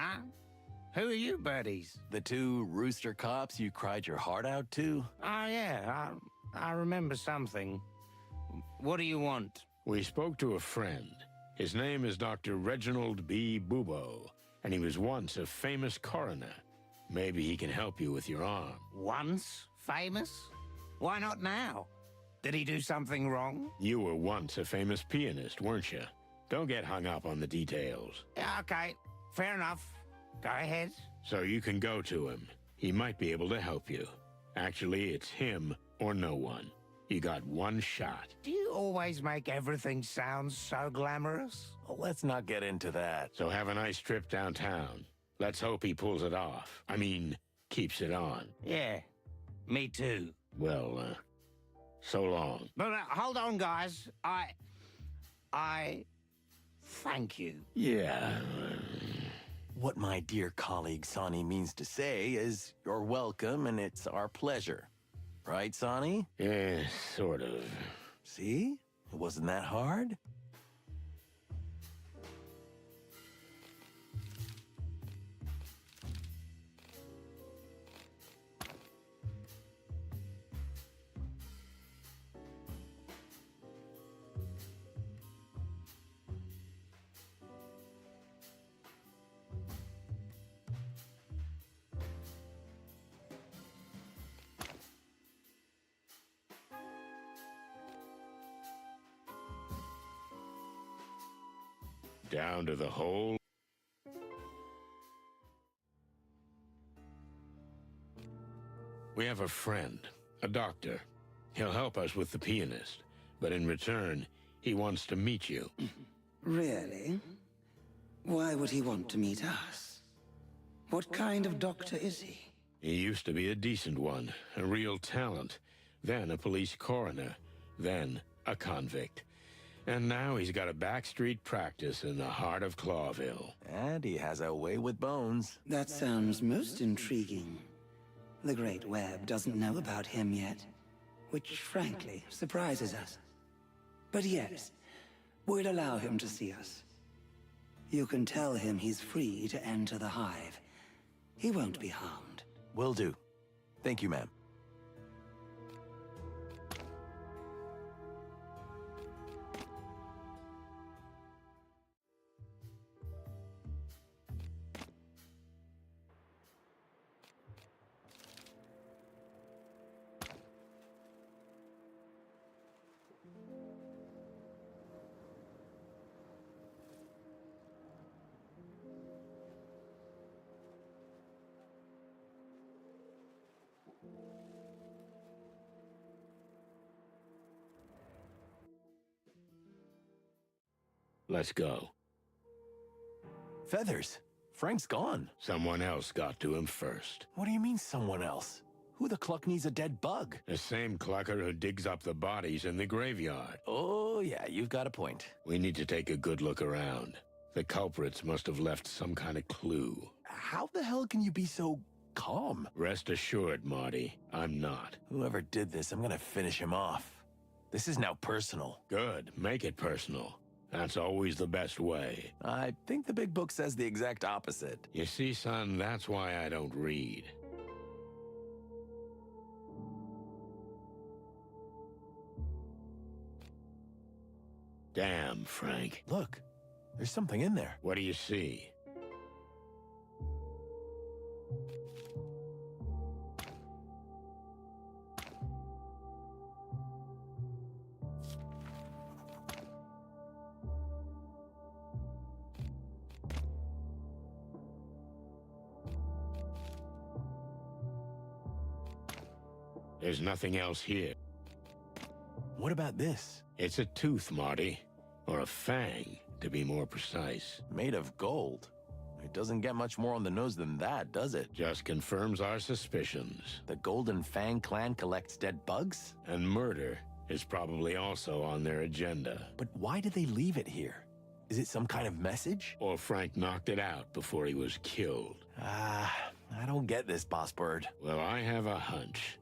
Who are you, buddies? The two rooster cops you cried your heart out to? Oh, yeah, I remember something. What do you want? We spoke to a friend. His name is Dr. Reginald B. Bubo, and he was once a famous coroner. Maybe he can help you with your arm. Once famous? Why not now? Did he do something wrong? You were once a famous pianist, weren't you? Don't get hung up on the details. Yeah, okay, fair enough. Go ahead. So you can go to him. He might be able to help you. Actually, it's him or no one. You got one shot. Do you always make everything sound so glamorous? Well, let's not get into that. So have a nice trip downtown. Let's hope he pulls it off. I mean, keeps it on. Yeah, me too. Well, so long. But hold on, guys. I thank you. Yeah. What my dear colleague Sonny means to say is you're welcome and it's our pleasure. Right, Sonny? Yeah, sort of. See? It wasn't that hard. Down to the hole. We have a friend, a doctor. He'll help us with the pianist, but in return, he wants to meet you. Really? Why would he want to meet us? What kind of doctor is he? He used to be a decent one, a real talent, then a police coroner, then a convict. And now he's got a backstreet practice in the heart of Clawville. And he has a way with bones. That sounds most intriguing. The Great Web doesn't know about him yet, which frankly surprises us. But yes, we'll allow him to see us. You can tell him he's free to enter the Hive. He won't be harmed. Will do. Thank you, ma'am. Let's go. Feathers, Frank's gone. Someone else got to him first. What do you mean, someone else? Who the cluck needs a dead bug? The same clucker who digs up the bodies in the graveyard. Oh, yeah, you've got a point. We need to take a good look around. The culprits must have left some kind of clue. How the hell can you be so calm? Rest assured, Marty, I'm not. Whoever did this, I'm gonna finish him off. This is now personal. Good, make it personal. That's always the best way. I think the big book says the exact opposite. You see, son, that's why I don't read. Damn, Frank. Look, there's something in there. What do you see? There's nothing else here. What about this? It's a tooth, Marty. Or a fang, to be more precise. Made of gold. It doesn't get much more on the nose than that, does it? Just confirms our suspicions. The Golden Fang clan collects dead bugs? And murder is probably also on their agenda. But why did they leave it here? Is it some kind of message? Or Frank knocked it out before he was killed. I don't get this, Boss Bird. Well, I have a hunch.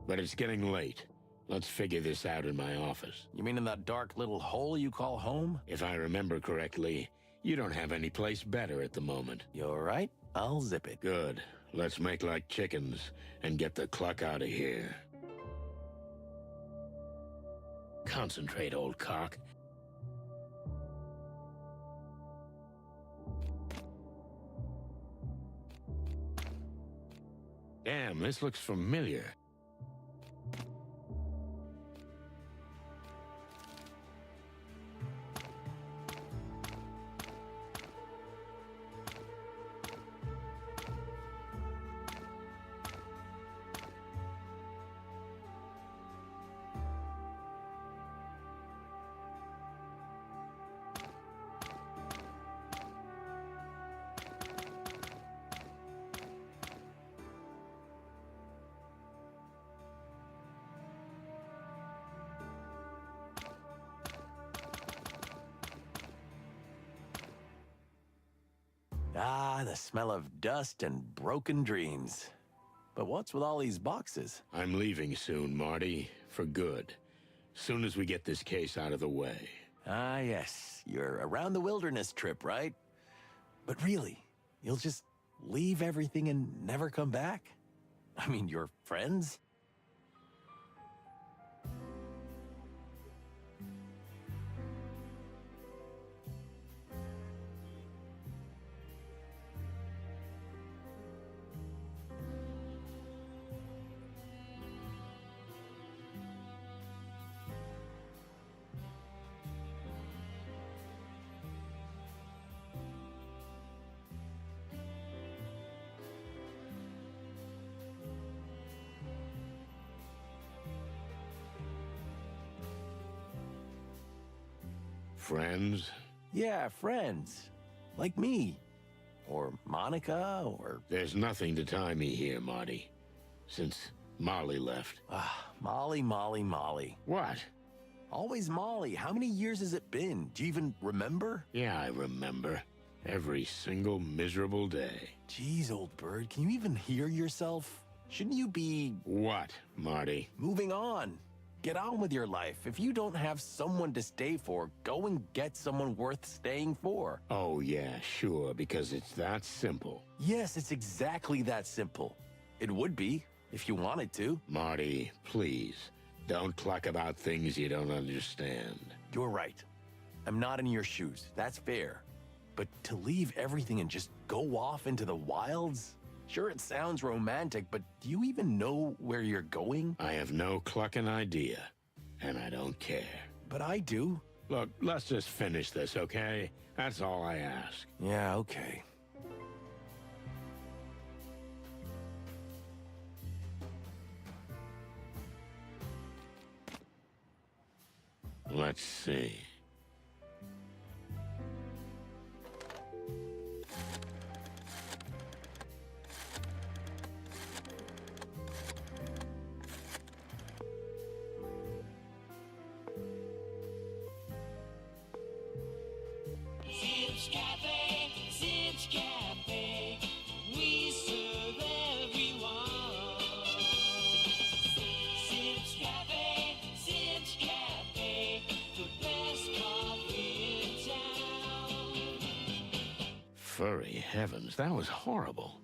But it's getting late. Let's figure this out in my office. You mean in that dark little hole you call home? If I remember correctly, you don't have any place better at the moment. You're right. I'll zip it. Good. Let's make like chickens and get the cluck out of here. Concentrate, old cock. Damn, this looks familiar. Ah, the smell of dust and broken dreams. But what's with all these boxes? I'm leaving soon, Marty. For good. Soon as we get this case out of the way. Ah, yes. You're around the wilderness trip, right? But really, you'll just leave everything and never come back? I mean, you're friends? Friends? Yeah, friends. Like me. Or Monica, or... There's nothing to tie me here, Marty. Since Molly left. Molly, Molly, Molly. What? Always Molly. How many years has it been? Do you even remember? Yeah, I remember. Every single miserable day. Jeez, old bird, can you even hear yourself? Shouldn't you be What, Marty? moving on? Get on with your life. If you don't have someone to stay for, go and get someone worth staying for. Oh, yeah, sure, because it's that simple. Yes, it's exactly that simple. It would be, if you wanted to. Marty, please, don't cluck about things you don't understand. You're right. I'm not in your shoes. That's fair. But to leave everything and just go off into the wilds? Sure, it sounds romantic, but do you even know where you're going? I have no clucking idea, and I don't care. But I do. Look, let's just finish this, okay? That's all I ask. Yeah, okay. Let's see. Zips Cafe, Zips Cafe, we serve everyone. Zips Cafe, the best coffee in town. Furry heavens, that was horrible.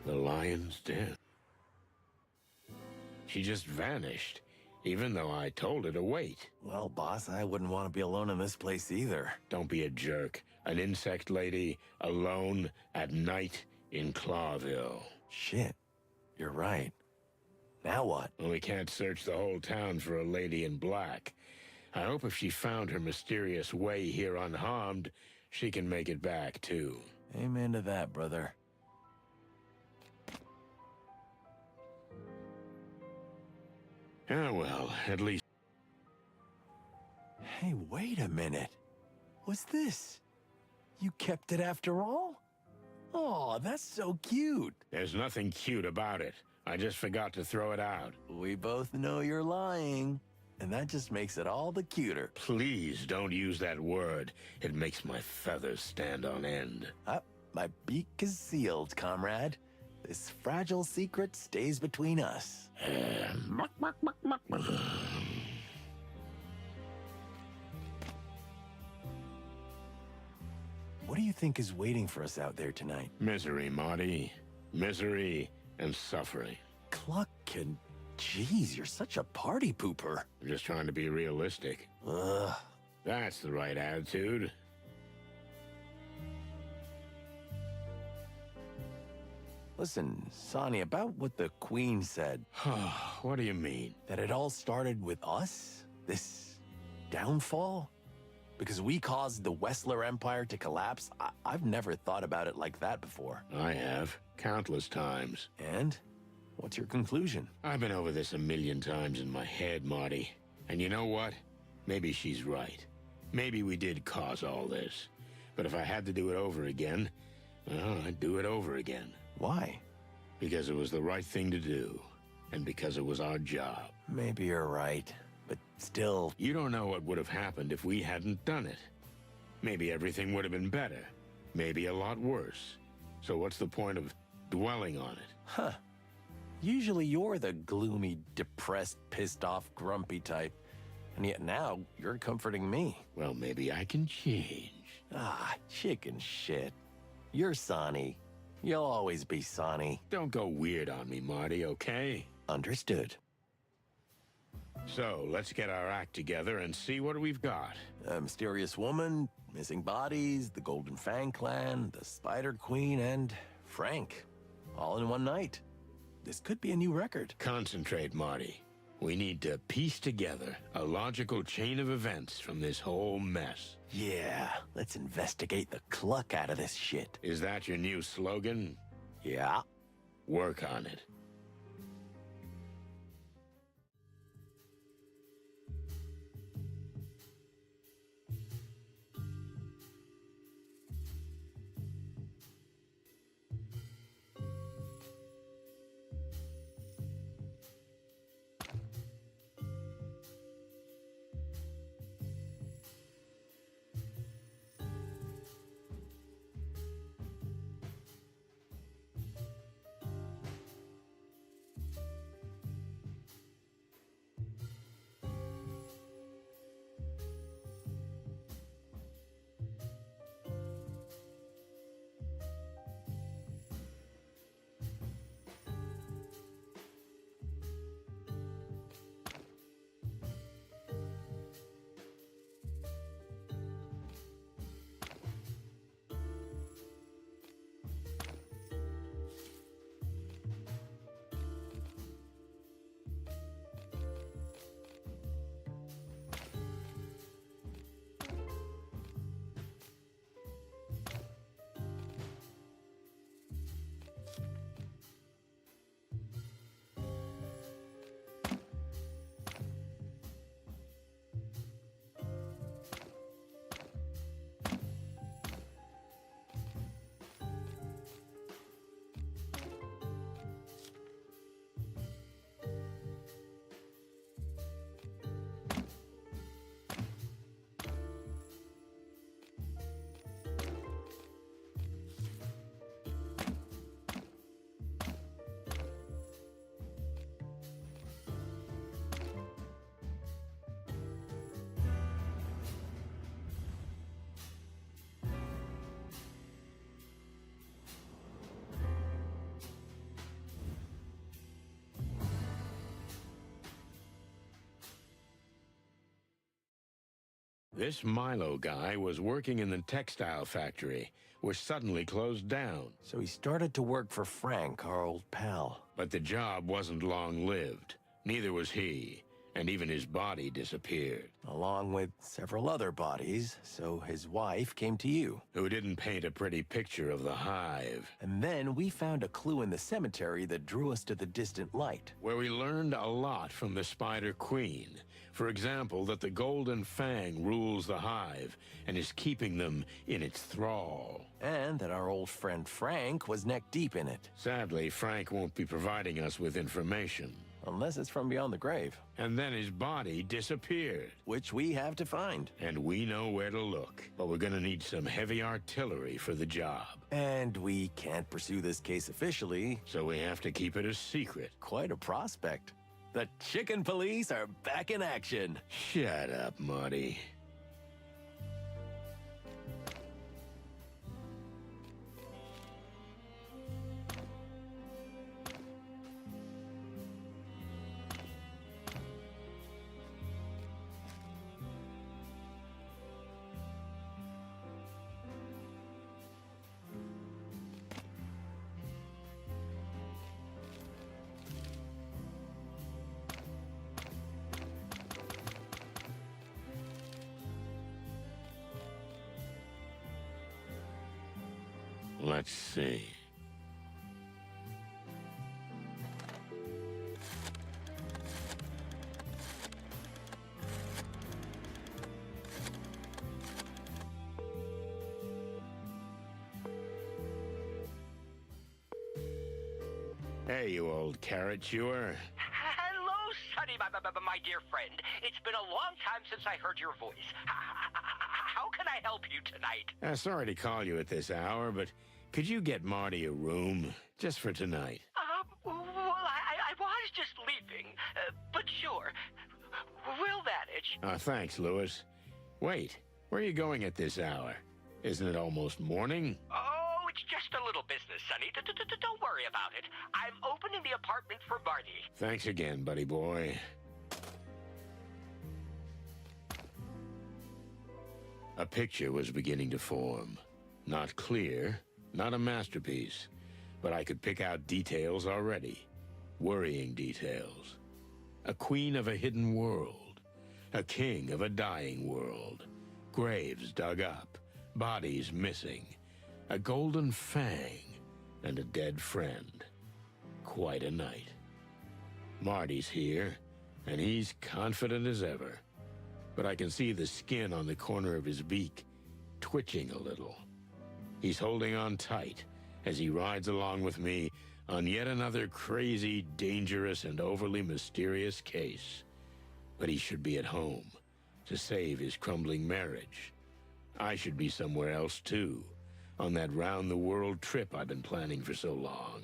The lion's den. She just vanished, even though I told her to wait. Well, boss, I wouldn't want to be alone in this place either. Don't be a jerk. An insect lady alone at night in Clawville. Shit. You're right. Now what? Well, we can't search the whole town for a lady in black. I hope if she found her mysterious way here unharmed, she can make it back, too. Amen to that, brother. Ah, well, at least... Hey, wait a minute. What's this? You kept it after all? Oh, that's so cute. There's nothing cute about it. I just forgot to throw it out. We both know you're lying, and that just makes it all the cuter. Please don't use that word. It makes my feathers stand on end. My beak is sealed, comrade. This fragile secret stays between us. What do you think is waiting for us out there tonight? Misery, Marty. Misery and suffering. Cluck and... Jeez, you're such a party pooper. I'm just trying to be realistic. Ugh. That's the right attitude. Listen, Sonny, about what the Queen said. What do you mean? That it all started with us? This downfall? Because we caused the Wessler Empire to collapse? I've never thought about it like that before. I have. Countless times. And? What's your conclusion? I've been over this a million times in my head, Marty. And you know what? Maybe she's right. Maybe we did cause all this. But if I had to do it over again, well, I'd do it over again. Why? Because it was the right thing to do. And because it was our job. Maybe you're right. But still... You don't know what would have happened if we hadn't done it. Maybe everything would have been better. Maybe a lot worse. So what's the point of dwelling on it? Huh. Usually you're the gloomy, depressed, pissed off, grumpy type. And yet now, you're comforting me. Well, maybe I can change. Ah, chicken shit. You're Sonny. You'll always be Sonny. Don't go weird on me, Marty, okay? Understood. So, let's get our act together and see what we've got. A mysterious woman, missing bodies, the Golden Fang clan, the Spider Queen, and Frank. All in one night. This could be a new record. Concentrate, Marty. We need to piece together a logical chain of events from this whole mess. Yeah, let's investigate the cluck out of this shit. Is that your new slogan? Yeah. Work on it. This Milo guy was working in the textile factory, which suddenly closed down. So he started to work for Frank, our old pal. But the job wasn't long-lived. Neither was he, and even his body disappeared. Along with several other bodies, so his wife came to you. Who didn't paint a pretty picture of the Hive. And then we found a clue in the cemetery that drew us to the distant light. Where we learned a lot from the Spider Queen. For example, that the Golden Fang rules the Hive and is keeping them in its thrall. And that our old friend Frank was neck deep in it. Sadly, Frank won't be providing us with information. Unless it's from beyond the grave. And then his body disappeared. Which we have to find. And we know where to look. But we're gonna need some heavy artillery for the job. And we can't pursue this case officially. So we have to keep it a secret. Quite a prospect. The chicken police are back in action. Shut up, Marty. Let's see. Hey, you old carrot chewer. Hello, Sonny, my dear friend. It's been a long time since I heard your voice. How can I help you tonight? Sorry to call you at this hour, but could you get Marty a room, just for tonight? Well, I was just leaving, but sure. Will manage. Thanks, Lewis. Wait, where are you going at this hour? Isn't it almost morning? Oh, it's just a little business, Sonny. Don't worry about it. I'm opening the apartment for Marty. Thanks again, buddy boy. A picture was beginning to form. Not clear, not a masterpiece, but I could pick out details already. Worrying details. A queen of a hidden world. A king of a dying world. Graves dug up. Bodies missing. A golden fang. And a dead friend. Quite a night. Marty's here, and he's confident as ever. But I can see the skin on the corner of his beak twitching a little. He's holding on tight as he rides along with me on yet another crazy, dangerous, and overly mysterious case. But he should be at home to save his crumbling marriage. I should be somewhere else, too, on that round-the-world trip I've been planning for so long.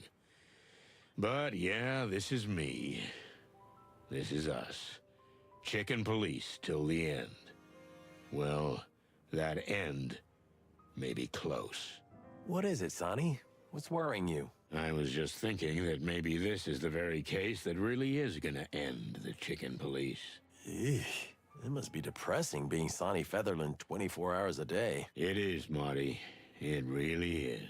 But yeah, this is me. This is us. Chicken police till the end. Well, that end may be close. What is it, Sonny? What's worrying you? I was just thinking that maybe this is the very case that really is gonna end the chicken police. Eesh, it must be depressing being Sonny Featherland 24 hours a day. It is, Marty. It really is.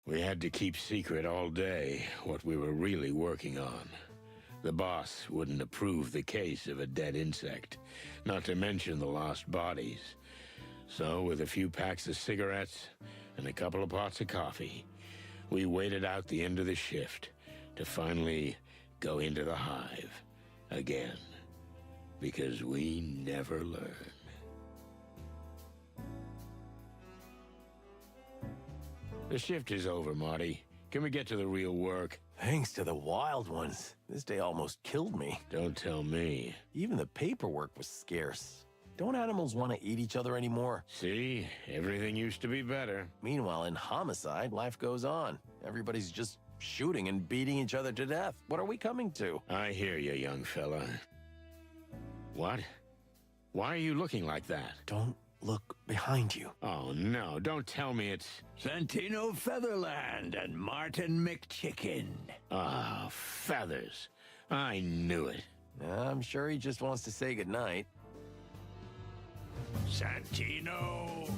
We had to keep secret all day what we were really working on. The boss wouldn't approve the case of a dead insect, not to mention the lost bodies. So, with a few packs of cigarettes and a couple of pots of coffee, we waited out the end of the shift to finally go into the Hive again. Because we never learn. The shift is over, Marty. Can we get to the real work? Thanks to the wild ones. This day almost killed me. Don't tell me. Even the paperwork was scarce. Don't animals want to eat each other anymore? See? Everything used to be better. Meanwhile, in homicide, life goes on. Everybody's just shooting and beating each other to death. What are we coming to? I hear you, young fella. What? Why are you looking like that? Don't look behind you. Oh, no. Don't tell me it's... Santino Featherland and Martin McChicken. Ah, feathers. I knew it. I'm sure he just wants to say goodnight. Santino!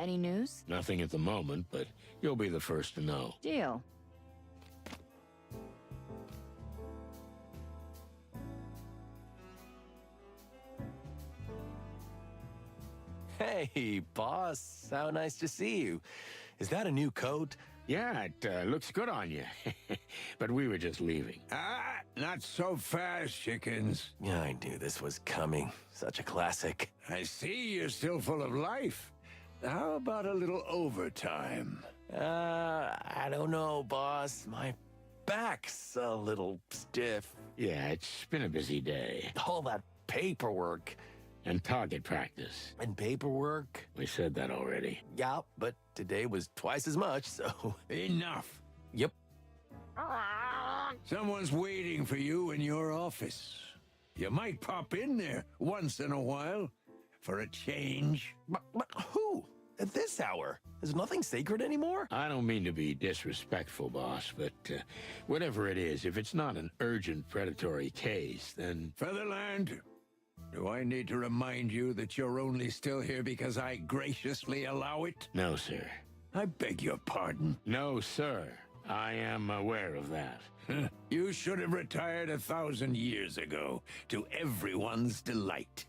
Any news? Nothing at the moment, but you'll be the first to know. Deal. Hey, boss. How nice to see you. Is that a new coat? Yeah, it looks good on you. But we were just leaving. Ah, not so fast, chickens. Yeah, I knew this was coming. Such a classic. I see you're still full of life. How about a little overtime? I don't know, boss. My back's a little stiff. Yeah, it's been a busy day. All that paperwork. And target practice. And paperwork. We said that already. Yeah, but today was twice as much, so... Enough. Yep. Someone's waiting for you in your office. You might pop in there once in a while for a change. But who? At this hour? Is nothing sacred anymore? I don't mean to be disrespectful, boss, but whatever it is, if it's not an urgent predatory case, then... Featherland, do I need to remind you that you're only still here because I graciously allow it? No, sir. I beg your pardon. No, sir. I am aware of that. You should have retired 1,000 years ago, to everyone's delight.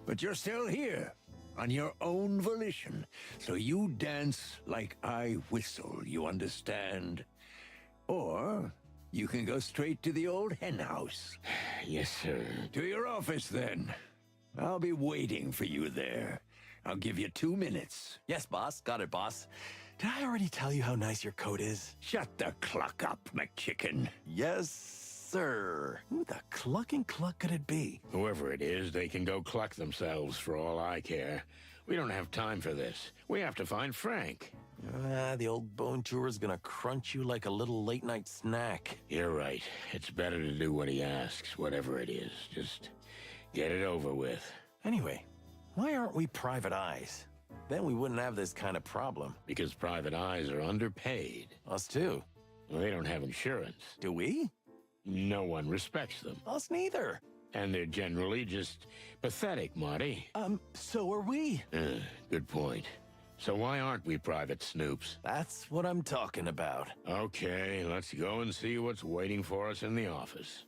But you're still here, on your own volition, so you dance like I whistle, you understand? Or you can go straight to the old hen house. Yes, sir. To your office, then. I'll be waiting for you there. I'll give you 2 minutes. Yes, boss. Got it, boss. Did I already tell you how nice your coat is? Shut the cluck up, McChicken. Yes, sir. Who the clucking cluck could it be? Whoever it is, they can go cluck themselves for all I care. We don't have time for this. We have to find Frank. The old bone chewer's gonna crunch you like a little late-night snack. You're right. It's better to do what he asks, whatever it is. Just get it over with. Anyway, why aren't we private eyes? Then we wouldn't have this kind of problem. Because private eyes are underpaid. Us too. Well, they don't have insurance. Do we? No one respects them. Us neither. And they're generally just pathetic, Marty. So are we. Good point. So why aren't we private snoops? That's what I'm talking about. Okay, let's go and see what's waiting for us in the office.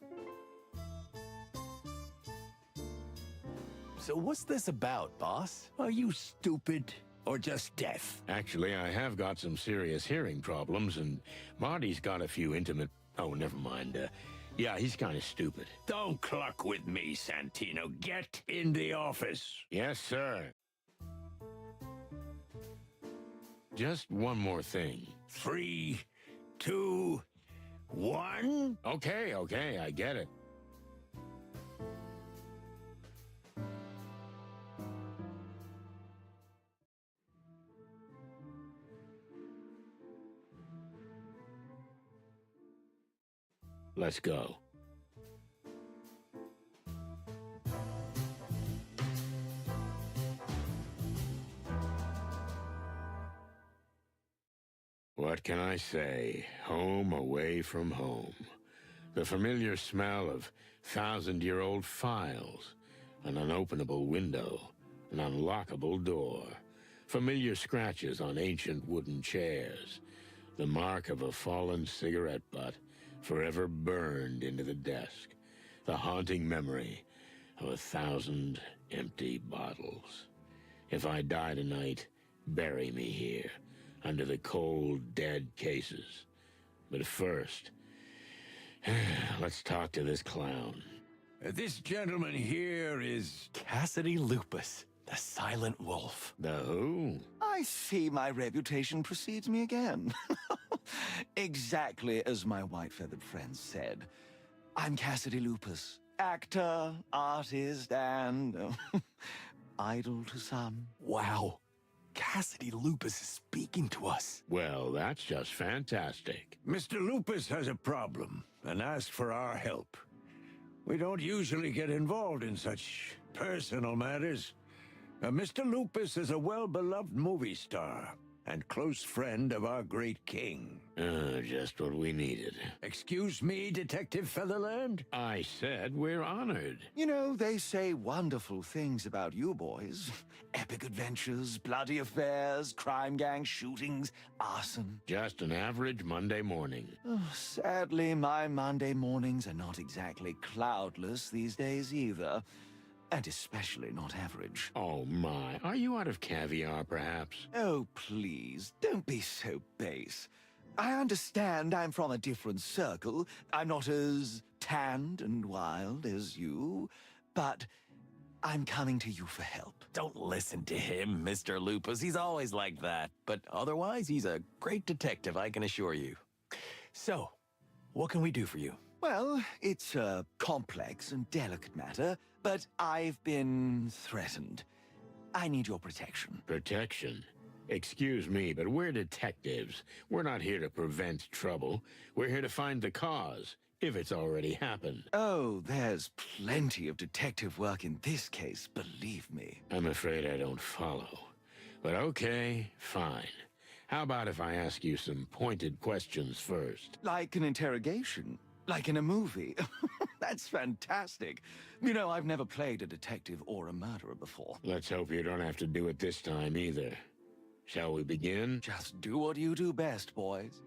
So what's this about, boss? Are you stupid or just deaf? Actually, I have got some serious hearing problems, and Marty's got a few intimate... Oh, never mind. Yeah, he's kind of stupid. Don't cluck with me, Santino. Get in the office. Yes, sir. Just one more thing. 3, 2, 1. Okay, I get it. Let's go. What can I say? Home away from home. The familiar smell of thousand-year-old files, an unopenable window, an unlockable door, familiar scratches on ancient wooden chairs, the mark of a fallen cigarette butt forever burned into the desk, the haunting memory of 1,000 empty bottles. If I die tonight, bury me here, under the cold, dead cases. But first, let's talk to this clown. This gentleman here is... Cassidy Lupus, the Silent Wolf. The who? I see my reputation precedes me again. Exactly as my white-feathered friends said. I'm Cassidy Lupus, actor, artist, and idol to some. Wow. Cassidy Lupus is speaking to us. Well, that's just fantastic. Mr. Lupus has a problem and asked for our help. We don't usually get involved in such personal matters. Mr. Lupus is a well-beloved movie star and close friend of our great king. Just what we needed. Excuse me, Detective Featherland? I said we're honored. You know, they say wonderful things about you boys. Epic adventures, bloody affairs, crime gang shootings, arson. Just an average Monday morning. Oh, sadly, my Monday mornings are not exactly cloudless these days either. And especially not average. Oh my, are you out of caviar, perhaps? Oh, please, don't be so base. I understand I'm from a different circle. I'm not as tanned and wild as you, but I'm coming to you for help. Don't listen to him, Mr. Lupus. He's always like that. But otherwise, he's a great detective, I can assure you. So, what can we do for you? Well, it's a complex and delicate matter, but I've been threatened. I need your protection. Protection? Excuse me, but we're detectives. We're not here to prevent trouble. We're here to find the cause, if it's already happened. Oh, there's plenty of detective work in this case, believe me. I'm afraid I don't follow. But okay, fine. How about if I ask you some pointed questions first? Like an interrogation? Like in a movie? That's fantastic. You know, I've never played a detective or a murderer before. Let's hope you don't have to do it this time either. Shall we begin? Just do what you do best, boys.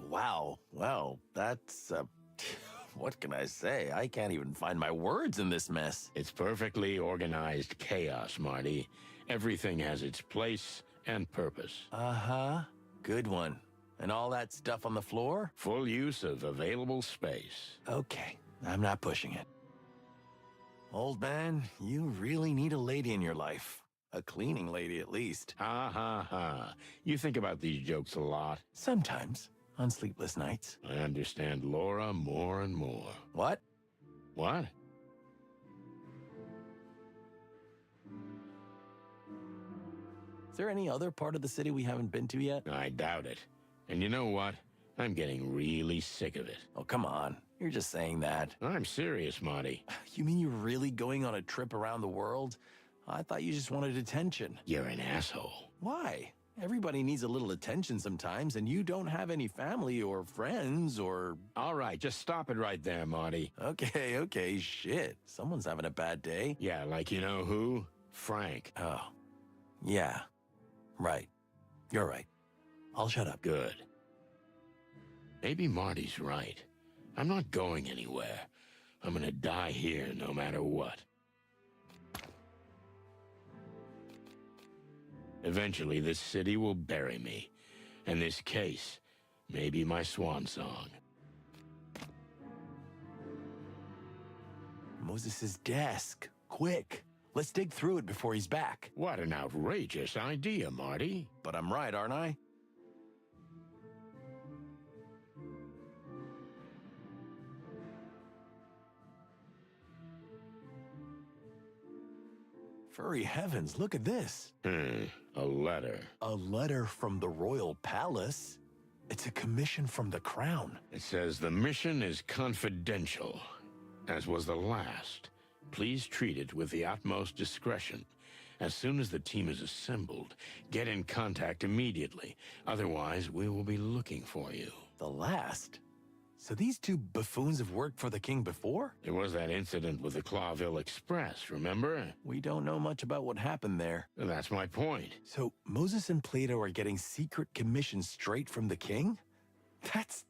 Wow. Well, that's, what can I say? I can't even find my words in this mess. It's perfectly organized chaos, Marty. Everything has its place and purpose. Uh-huh. Good one. And all that stuff on the floor? Full use of available space. Okay, I'm not pushing it. Old man, you really need a lady in your life. A cleaning lady, at least. Ha ha ha. You think about these jokes a lot. Sometimes, on sleepless nights. I understand Laura more and more. What? What? there any other part of the city we haven't been to yet? I doubt it. And you know what? I'm getting really sick of it. Oh, come on. You're just saying that. I'm serious, Marty. You mean you're really going on a trip around the world? I thought you just wanted attention. You're an asshole. Why? Everybody needs a little attention sometimes, and you don't have any family or friends or... All right, just stop it right there, Marty. Okay, shit. Someone's having a bad day. Yeah, like you know who? Frank. Oh. Yeah. Right. You're right. I'll shut up. Good. Maybe Marty's right. I'm not going anywhere. I'm gonna die here no matter what. Eventually, this city will bury me. And this case may be my swan song. Moses' desk. Quick. Let's dig through it before he's back. What an outrageous idea, Marty. But I'm right, aren't I? Furry heavens, look at this. A letter. A letter from the royal palace? It's a commission from the crown. It says the mission is confidential, as was the last. Please treat it with the utmost discretion. As soon as the team is assembled, get in contact immediately. Otherwise, we will be looking for you. The last? So these two buffoons have worked for the king before? There was that incident with the Clawville Express, remember? We don't know much about what happened there. That's my point. So Moses and Plato are getting secret commissions straight from the king? That's...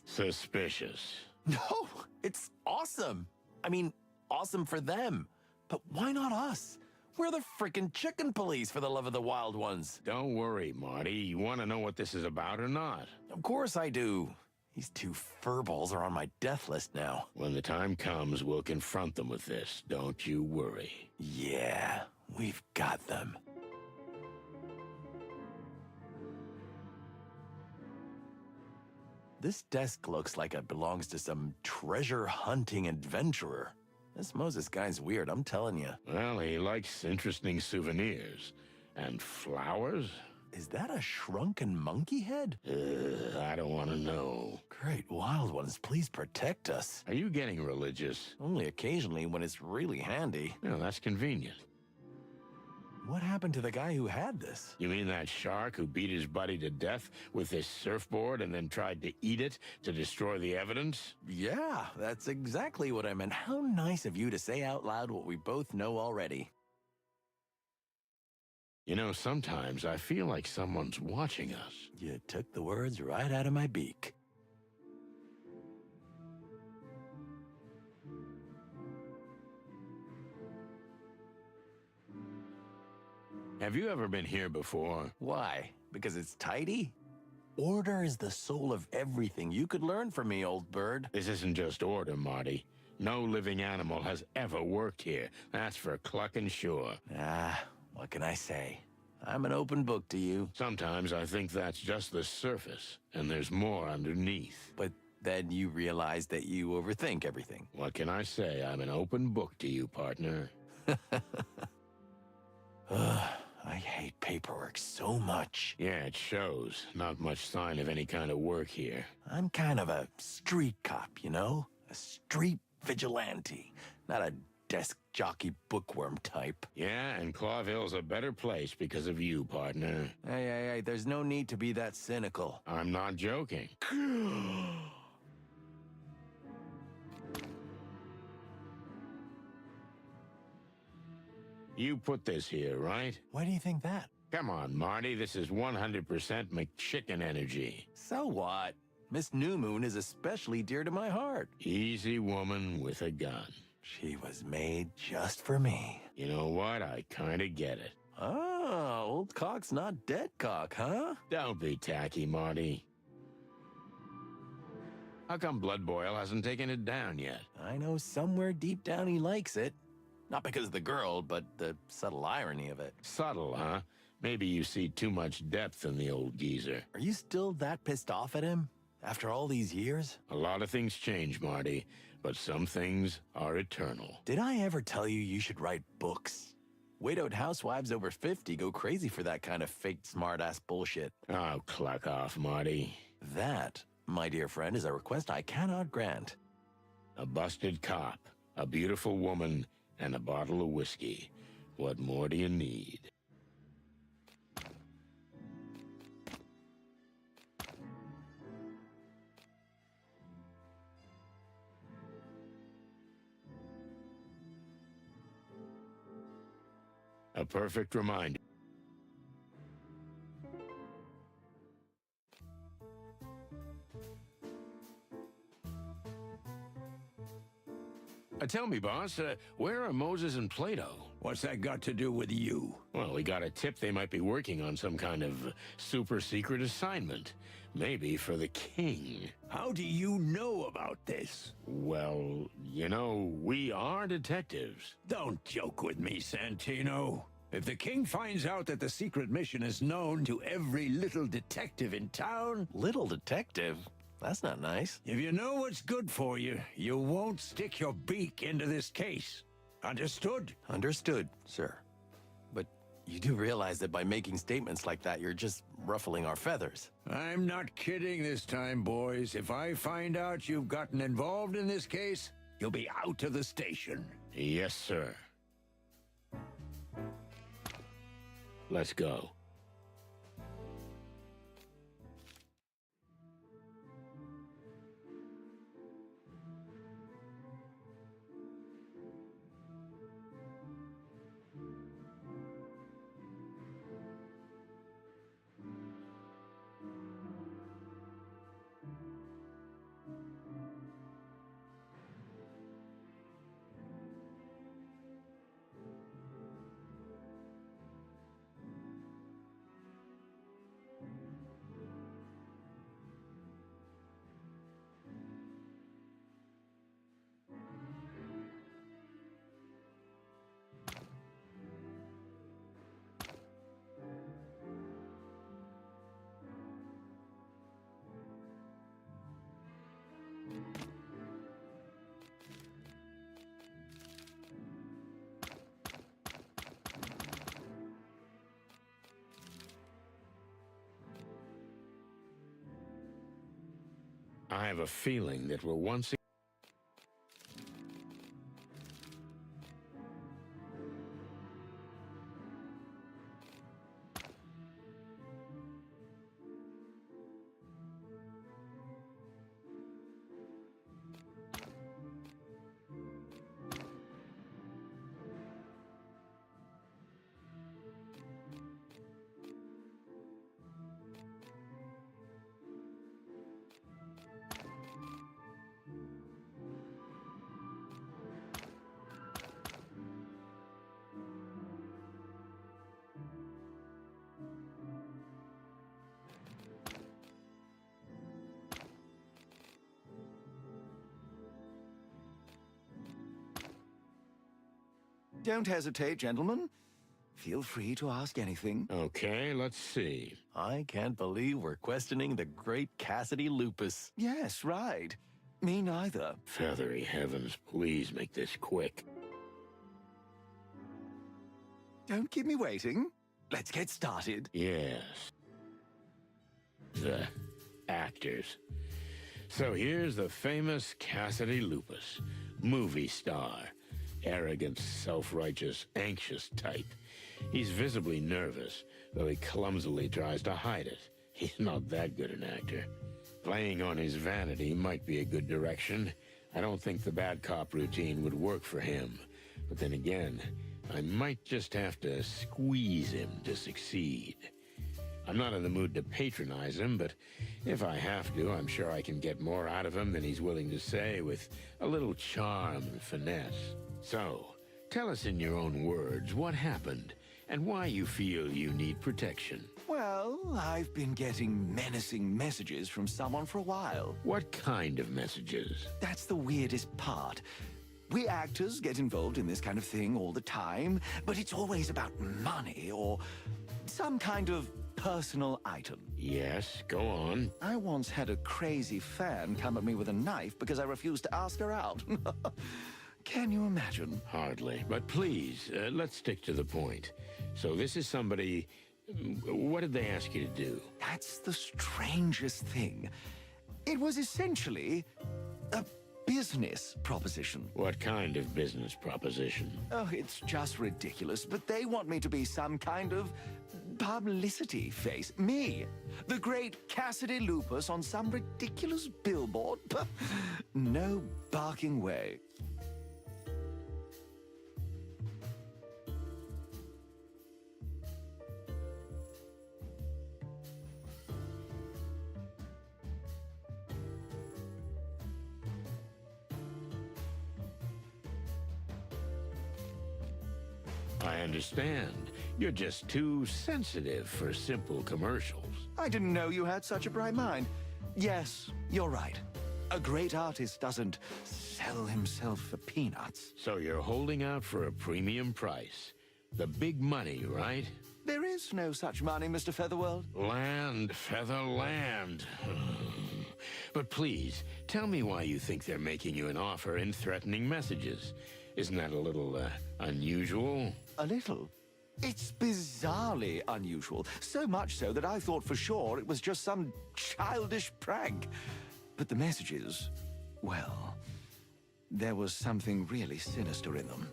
Suspicious. No, it's awesome. I mean, awesome for them. But why not us? We're the frickin' chicken police, for the love of the wild ones. Don't worry, Marty. You want to know what this is about or not? Of course I do. These two furballs are on my death list now. When the time comes, we'll confront them with this. Don't you worry. Yeah, we've got them. This desk looks like it belongs to some treasure-hunting adventurer. This Moses guy's weird, I'm telling you. Well, he likes interesting souvenirs. And flowers? Is that a shrunken monkey head? I don't want to know. Great wild ones, please protect us. Are you getting religious? Only occasionally when it's really handy. No, that's convenient. What happened to the guy who had this? You mean that shark who beat his buddy to death with this surfboard and then tried to eat it to destroy the evidence? Yeah, that's exactly what I meant. How nice of you to say out loud what we both know already. You know, sometimes I feel like someone's watching us. You took the words right out of my beak. Have you ever been here before? Why? Because it's tidy? Order is the soul of everything. You could learn from me, old bird. This isn't just order, Marty. No living animal has ever worked here. That's for clucking sure. What can I say? I'm an open book to you. Sometimes I think that's just the surface, and there's more underneath. But then you realize that you overthink everything. What can I say? I'm an open book to you, partner. I hate paperwork so much. Yeah, it shows. Not much sign of any kind of work here. I'm kind of a street cop, you know? A street vigilante, not a desk jockey bookworm type. Yeah, and Clawville's a better place because of you, partner. Hey, there's no need to be that cynical. I'm not joking. You put this here, right? Why do you think that? Come on, Marty, this is 100% McChicken energy. So what? Miss New Moon is especially dear to my heart. Easy woman with a gun. She was made just for me. You know what? I kinda get it. Ah, old cock's not dead cock, huh? Don't be tacky, Marty. How come Blood Boil hasn't taken it down yet? I know somewhere deep down he likes it. Not because of the girl, but the subtle irony of it. Subtle, huh? Maybe you see too much depth in the old geezer. Are you still that pissed off at him? After all these years? A lot of things change, Marty, but some things are eternal. Did I ever tell you you should write books? Widowed housewives over 50 go crazy for that kind of fake smartass bullshit. Oh, cluck off, Marty. That, my dear friend, is a request I cannot grant. A busted cop, a beautiful woman, and a bottle of whiskey. What more do you need? A perfect reminder. Tell me, boss, where are Moses and Plato? What's that got to do with you? Well, we got a tip they might be working on some kind of super secret assignment. Maybe for the king. How do you know about this? Well, you know, we are detectives. Don't joke with me, Santino. If the king finds out that the secret mission is known to every little detective in town... Little detective? That's not nice. If you know what's good for you, you won't stick your beak into this case. Understood? Understood, sir. But you do realize that by making statements like that, you're just ruffling our feathers. I'm not kidding this time, boys. If I find out you've gotten involved in this case, you'll be out of the station. Yes, sir. Let's go. I have a feeling that we're once Don't hesitate, gentlemen. Feel free to ask anything. Okay, let's see. I can't believe we're questioning the great Cassidy Lupus. Yes, right. Me neither. Feathery heavens, please make this quick. Don't keep me waiting. Let's get started. Yes. The actors. So here's the famous Cassidy Lupus, movie star. Arrogant, self-righteous, anxious type. He's visibly nervous, though he clumsily tries to hide it. He's not that good an actor. Playing on his vanity might be a good direction. I don't think the bad cop routine would work for him. But then again, I might just have to squeeze him to succeed. I'm not in the mood to patronize him, but if I have to, I'm sure I can get more out of him than he's willing to say with a little charm and finesse. So, tell us in your own words what happened and why you feel you need protection. Well, I've been getting menacing messages from someone for a while. What kind of messages? That's the weirdest part. We actors get involved in this kind of thing all the time, but it's always about money or some kind of personal item. Yes, go on. I once had a crazy fan come at me with a knife because I refused to ask her out. Can you imagine? Hardly. But please, let's stick to the point. So this is somebody... What did they ask you to do? That's the strangest thing. It was essentially a business proposition. What kind of business proposition? Oh, it's just ridiculous, but they want me to be some kind of publicity face. Me, the great Cassidy Lupus on some ridiculous billboard. No barking way. I understand. You're just too sensitive for simple commercials. I didn't know you had such a bright mind. Yes, you're right. A great artist doesn't sell himself for peanuts. So you're holding out for a premium price. The big money, right? There is no such money, Mr. Featherworld. Land, Featherland. But please, tell me why you think they're making you an offer in threatening messages. Isn't that a little, unusual? A little? It's bizarrely unusual. So much so that I thought for sure it was just some childish prank. But the messages, well, there was something really sinister in them.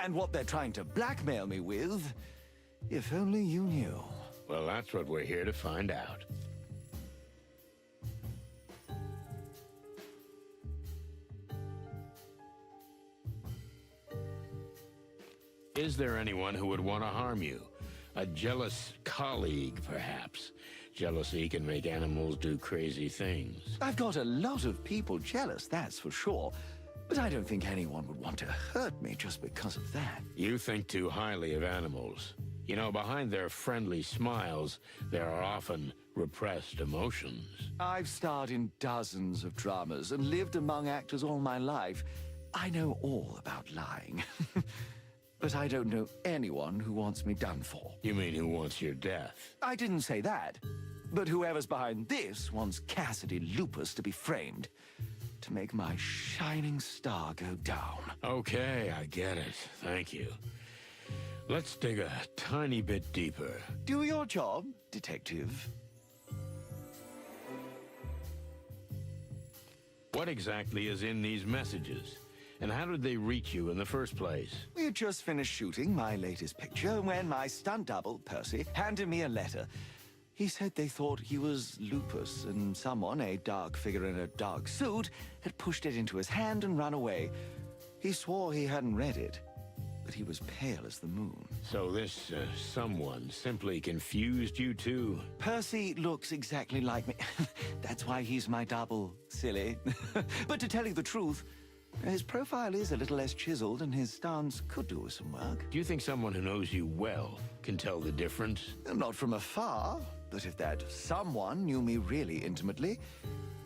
And what they're trying to blackmail me with, if only you knew. Well, that's what we're here to find out. Is there anyone who would want to harm you? A jealous colleague, perhaps? Jealousy can make animals do crazy things. I've got a lot of people jealous, that's for sure. But I don't think anyone would want to hurt me just because of that. You think too highly of animals. You know, behind their friendly smiles, there are often repressed emotions. I've starred in dozens of dramas and lived among actors all my life. I know all about lying. But I don't know anyone who wants me done for. You mean who wants your death? I didn't say that. But whoever's behind this wants Cassidy Lupus to be framed. To make my shining star go down. Okay, I get it. Thank you. Let's dig a tiny bit deeper. Do your job, detective. What exactly is in these messages? And how did they reach you in the first place? We had just finished shooting my latest picture when my stunt double, Percy, handed me a letter. He said they thought he was Lupus, and someone, a dark figure in a dark suit, had pushed it into his hand and run away. He swore he hadn't read it, but he was pale as the moon. So this someone simply confused you two? Percy looks exactly like me. That's why he's my double, silly. But to tell you the truth, his profile is a little less chiseled, and his stance could do with some work. Do you think someone who knows you well can tell the difference? Not from afar, but if that someone knew me really intimately,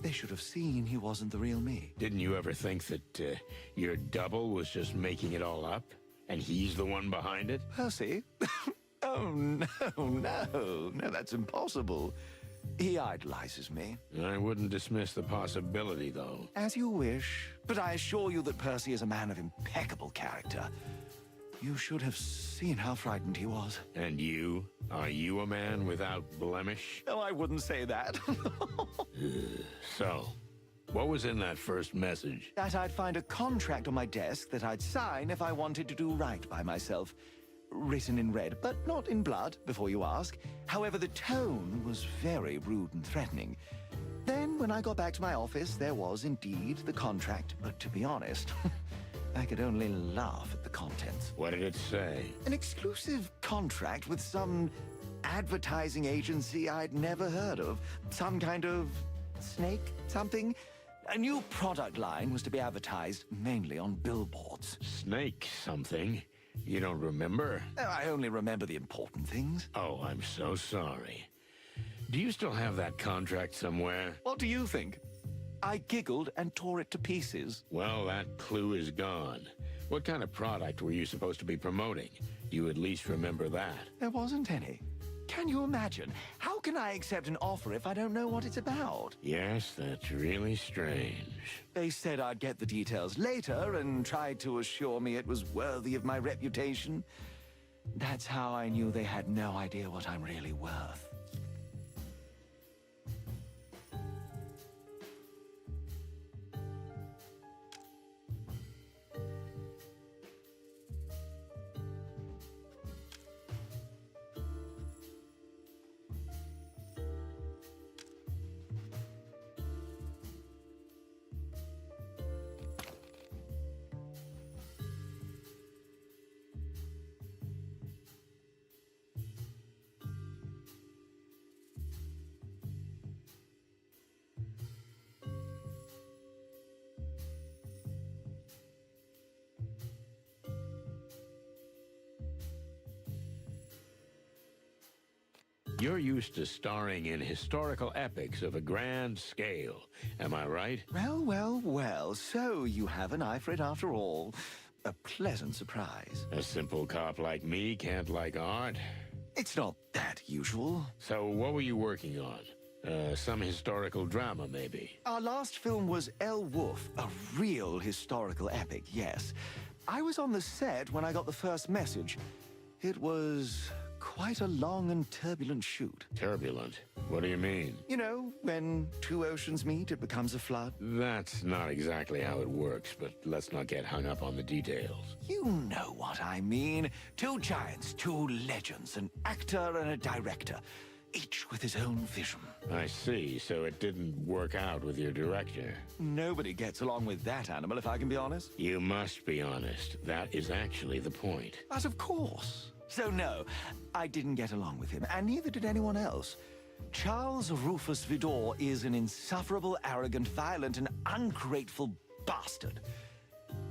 they should have seen he wasn't the real me. Didn't you ever think that your double was just making it all up? And he's the one behind it? Percy? Oh, no, that's impossible. He idolizes me. I wouldn't dismiss the possibility, though. As you wish. But I assure you that Percy is a man of impeccable character. You should have seen how frightened he was. And you? Are you a man without blemish? No, I wouldn't say that. So, what was in that first message? That I'd find a contract on my desk that I'd sign if I wanted to do right by myself. Written in red, but not in blood, before you ask. However, the tone was very rude and threatening. Then, when I got back to my office, there was indeed the contract, but to be honest, I could only laugh at the contents. What did it say? An exclusive contract with some advertising agency I'd never heard of. Some kind of snake something. A new product line was to be advertised mainly on billboards. Snake something? You don't remember? I only remember the important things. Oh, I'm so sorry. Do you still have that contract somewhere? What do you think? I giggled and tore it to pieces. Well, that clue is gone. What kind of product were you supposed to be promoting? Do you at least remember that? There wasn't any. Can you imagine? How can I accept an offer if I don't know what it's about? Yes, that's really strange. They said I'd get the details later and tried to assure me it was worthy of my reputation. That's how I knew they had no idea what I'm really worth. You're used to starring in historical epics of a grand scale, am I right? Well, well, well, so you have an eye for it after all. A pleasant surprise. A simple cop like me can't like art. It's not that usual. So what were you working on? Some historical drama, maybe? Our last film was El Wolf, a real historical epic, yes. I was on the set when I got the first message. It was quite a long and turbulent shoot. Turbulent? What do you mean? You know, when two oceans meet, it becomes a flood. That's not exactly how it works, but let's not get hung up on the details. You know what I mean. Two giants, two legends, an actor and a director, each with his own vision. I see, so it didn't work out with your director. Nobody gets along with that animal, if I can be honest. You must be honest. That is actually the point. But of course. So no, I didn't get along with him, and neither did anyone else. Charles Rufus Vidor is an insufferable, arrogant, violent, and ungrateful bastard.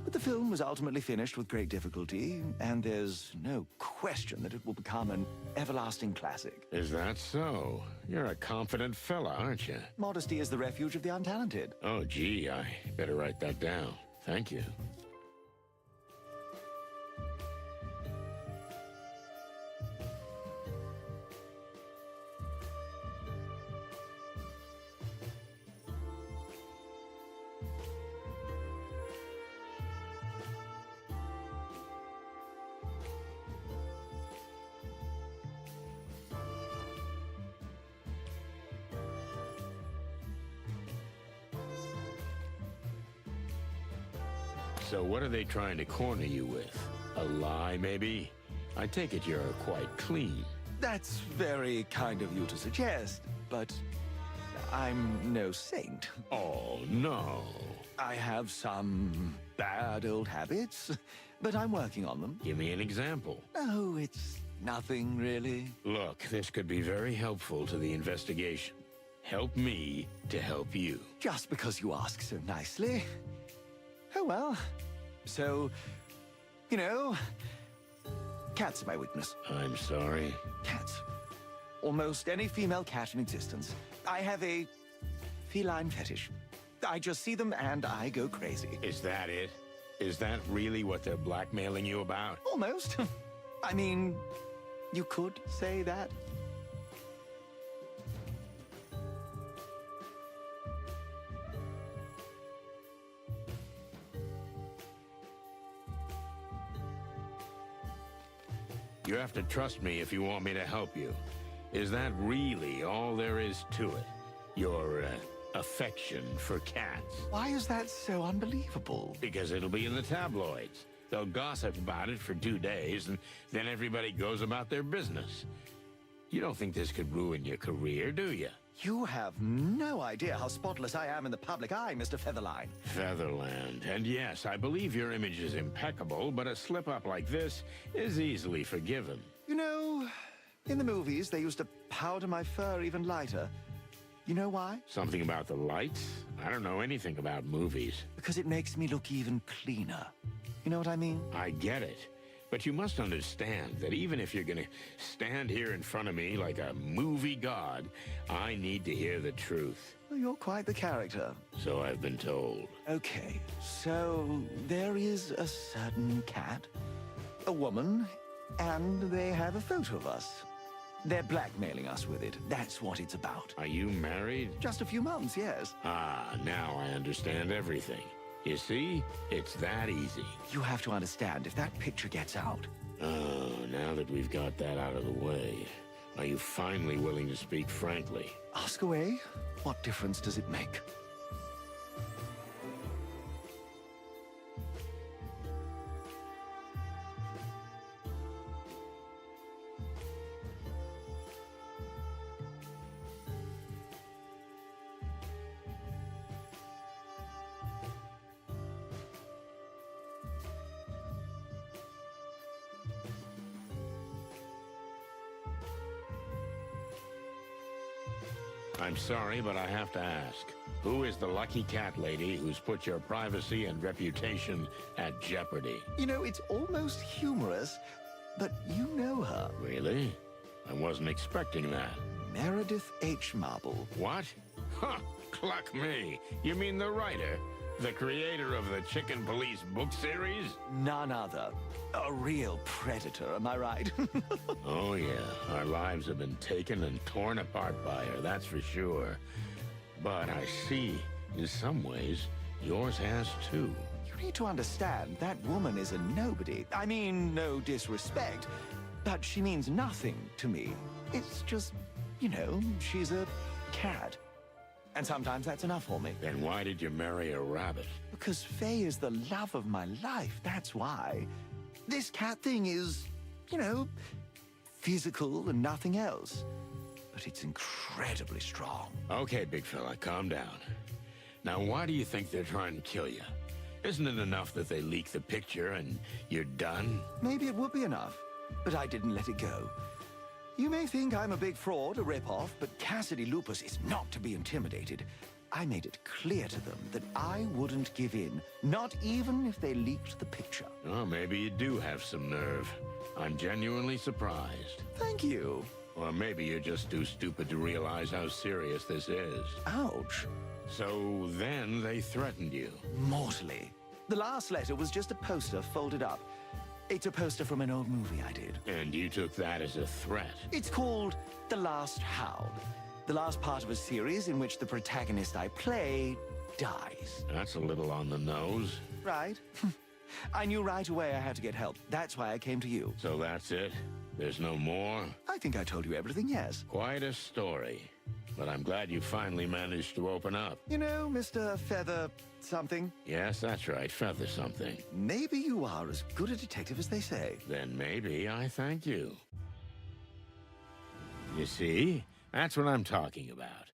But the film was ultimately finished with great difficulty, and there's no question that it will become an everlasting classic. Is that so? You're a confident fella, aren't you? Modesty is the refuge of the untalented. Oh, gee, I better write that down. Thank you. So what are they trying to corner you with? A lie, maybe? I take it you're quite clean. That's very kind of you to suggest, but I'm no saint. Oh, no. I have some bad old habits, but I'm working on them. Give me an example. Oh, it's nothing, really. Look, this could be very helpful to the investigation. Help me to help you. Just because you ask so nicely. Oh, well. So, you know, cats are my weakness. I'm sorry. Cats. Almost any female cat in existence. I have a feline fetish. I just see them and I go crazy. Is that it? Is that really what they're blackmailing you about? Almost. I mean, you could say that. You have to trust me if you want me to help you. Is that really all there is to it? Your affection for cats? Why is that so unbelievable? Because it'll be in the tabloids. They'll gossip about it for 2 days, and then everybody goes about their business. You don't think this could ruin your career, do you? You have no idea how spotless I am in the public eye, Mr. Featherline. Featherland. And yes, I believe your image is impeccable, but a slip-up like this is easily forgiven. You know, in the movies, they used to powder my fur even lighter. You know why? Something about the lights? I don't know anything about movies. Because it makes me look even cleaner. You know what I mean? I get it. But you must understand that even if you're gonna stand here in front of me like a movie god, I need to hear the truth. Well, you're quite the character. So I've been told. Okay, so there is a certain cat, a woman, and they have a photo of us. They're blackmailing us with it. That's what it's about. Are you married? Just a few months, yes. Ah, now I understand everything. You see? It's that easy. You have to understand, if that picture gets out... Oh, now that we've got that out of the way, are you finally willing to speak frankly? Ask away. What difference does it make? I'm sorry, but I have to ask. Who is the lucky cat lady who's put your privacy and reputation at jeopardy? You know, it's almost humorous, but you know her. Really? I wasn't expecting that. Meredith H. Marble. What? Huh, cluck me. You mean the writer? The creator of the Chicken Police book series? None other. A real predator, am I right? Oh, yeah. Our lives have been taken and torn apart by her, that's for sure. But I see, in some ways, yours has too. You need to understand, that woman is a nobody. I mean, no disrespect, but she means nothing to me. It's just, you know, she's a cat. And sometimes that's enough for me. Then why did you marry a rabbit? Because Faye is the love of my life, that's why. This cat thing is, you know, physical and nothing else. But it's incredibly strong. Okay, big fella, calm down. Now, why do you think they're trying to kill you? Isn't it enough that they leak the picture and you're done? Maybe it would be enough, but I didn't let it go. You may think I'm a big fraud, a rip-off, but Cassidy Lupus is not to be intimidated. I made it clear to them that I wouldn't give in, not even if they leaked the picture. Oh, maybe you do have some nerve. I'm genuinely surprised. Thank you. Or maybe you're just too stupid to realize how serious this is. Ouch. So then they threatened you. Mortally. The last letter was just a poster folded up. It's a poster from an old movie I did. And you took that as a threat? It's called The Last Howl. The last part of a series in which the protagonist I play dies. That's a little on the nose. Right. I knew right away I had to get help. That's why I came to you. So that's it? There's no more? I think I told you everything, yes. Quite a story. But I'm glad you finally managed to open up. You know, Mr. Feather something? Yes, that's right, Feather something. Maybe you are as good a detective as they say. Then maybe I thank you. You see? That's what I'm talking about.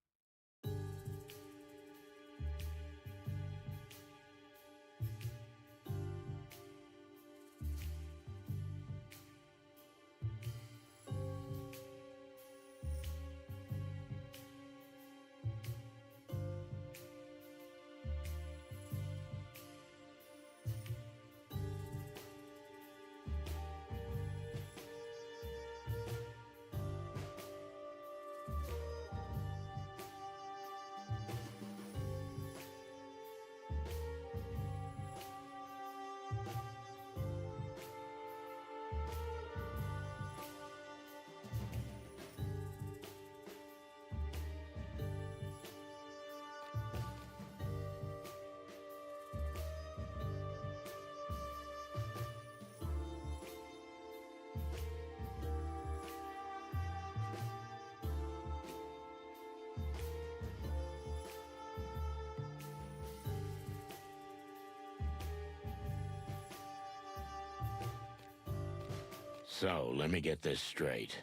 So, let me get this straight.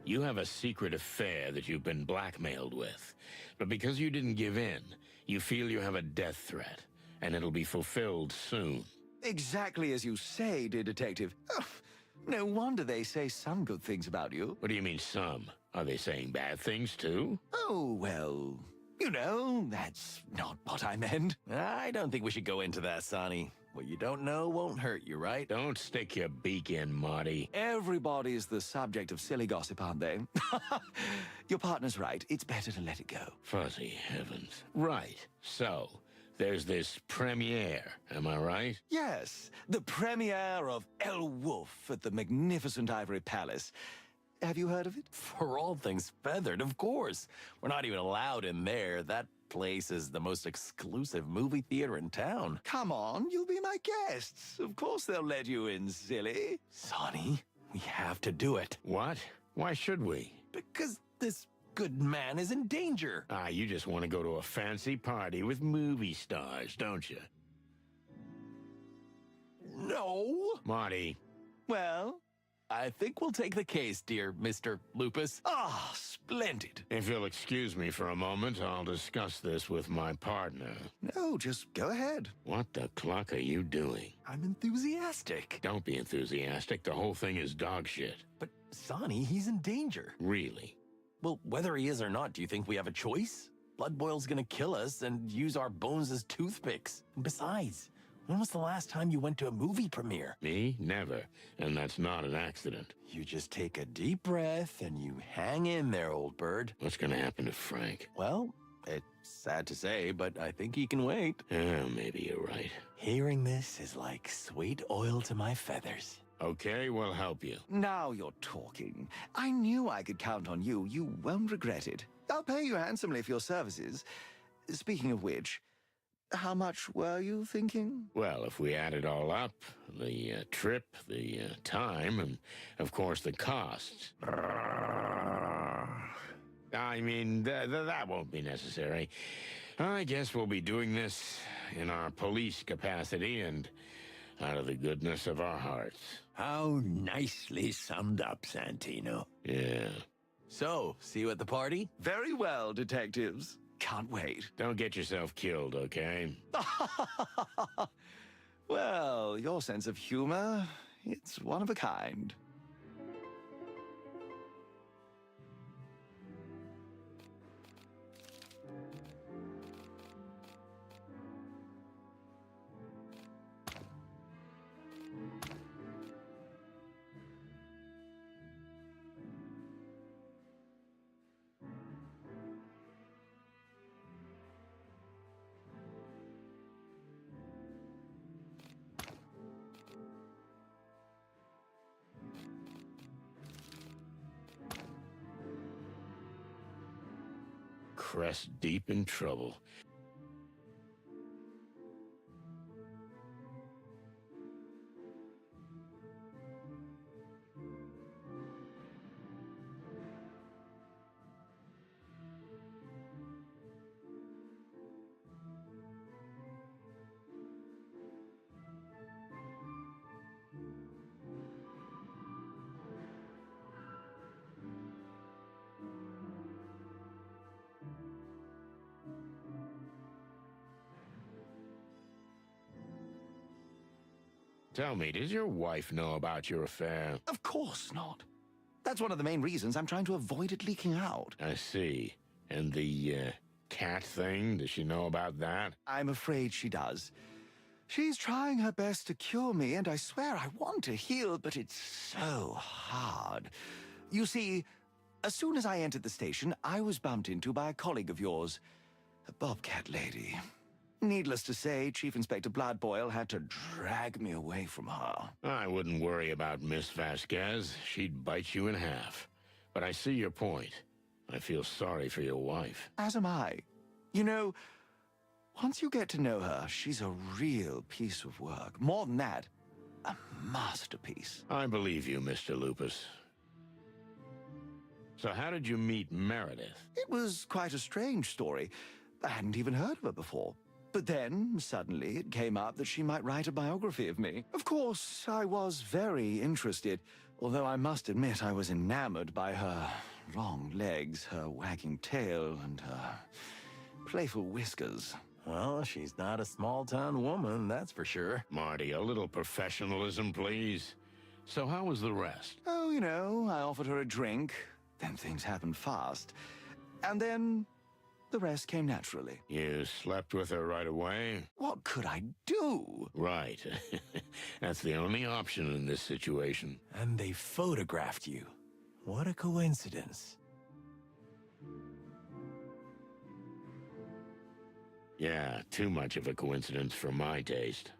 You have a secret affair that you've been blackmailed with. But because you didn't give in, you feel you have a death threat, and it'll be fulfilled soon. Exactly as you say, dear detective. Oh, no wonder they say some good things about you. What do you mean some? Are they saying bad things too? Oh, well, you know, that's not what I meant. I don't think we should go into that, Sonny. What you don't know won't hurt you, right? Don't stick your beak in, Marty. Everybody's the subject of silly gossip, aren't they? Your partner's right. It's better to let it go. Fuzzy heavens. Right. So, there's this premiere, am I right? Yes, the premiere of El Wolf at the magnificent Ivory Palace. Have you heard of it? For all things feathered, of course. We're not even allowed in there. That place is the most exclusive movie theater in town. Come on, you'll be my guests. Of course they'll let you in, silly. Sonny, we have to do it. What? Why should we? Because this good man is in danger. Ah, you just want to go to a fancy party with movie stars, don't you? No. Marty. Well? I think we'll take the case, dear Mr. Lupus. Ah, splendid. If you'll excuse me for a moment, I'll discuss this with my partner. No, just go ahead. What the cluck are you doing? I'm enthusiastic. Don't be enthusiastic. The whole thing is dog shit. But, Sonny, he's in danger. Really? Well, whether he is or not, do you think we have a choice? Blood Boil's gonna kill us and use our bones as toothpicks. And besides, when was the last time you went to a movie premiere? Me? Never. And that's not an accident. You just take a deep breath and you hang in there, old bird. What's gonna happen to Frank? Well, it's sad to say, but I think he can wait. Maybe you're right. Hearing this is like sweet oil to my feathers. Okay, we'll help you. Now you're talking. I knew I could count on you. You won't regret it. I'll pay you handsomely for your services. Speaking of which, how much were you thinking? Well, if we add it all up, the trip, the time, and, of course, the costs. I mean, that won't be necessary. I guess we'll be doing this in our police capacity and out of the goodness of our hearts. How nicely summed up, Santino. Yeah. So, see you at the party? Very well, detectives. Can't wait. Don't get yourself killed, okay? Well, your sense of humor, it's one of a kind. Crest deep in trouble. Tell me, does your wife know about your affair? Of course not. That's one of the main reasons I'm trying to avoid it leaking out. I see. And the, cat thing, does she know about that? I'm afraid she does. She's trying her best to cure me, and I swear I want to heal, but it's so hard. You see, as soon as I entered the station, I was bumped into by a colleague of yours, a bobcat lady. Needless to say, Chief Inspector Bloodboil had to drag me away from her. I wouldn't worry about Miss Vasquez. She'd bite you in half. But I see your point. I feel sorry for your wife. As am I. You know, once you get to know her, she's a real piece of work. More than that, a masterpiece. I believe you, Mr. Lupus. So how did you meet Meredith? It was quite a strange story. I hadn't even heard of her before. But then, suddenly, it came up that she might write a biography of me. Of course, I was very interested, although I must admit I was enamored by her long legs, her wagging tail, and her playful whiskers. Well, she's not a small-town woman, that's for sure. Marty, a little professionalism, please. So how was the rest? Oh, you know, I offered her a drink. Then things happened fast. And then the rest came naturally. You slept with her right away? What could I do? Right. That's the only option in this situation. And they photographed you. What a coincidence. Yeah, too much of a coincidence for my taste.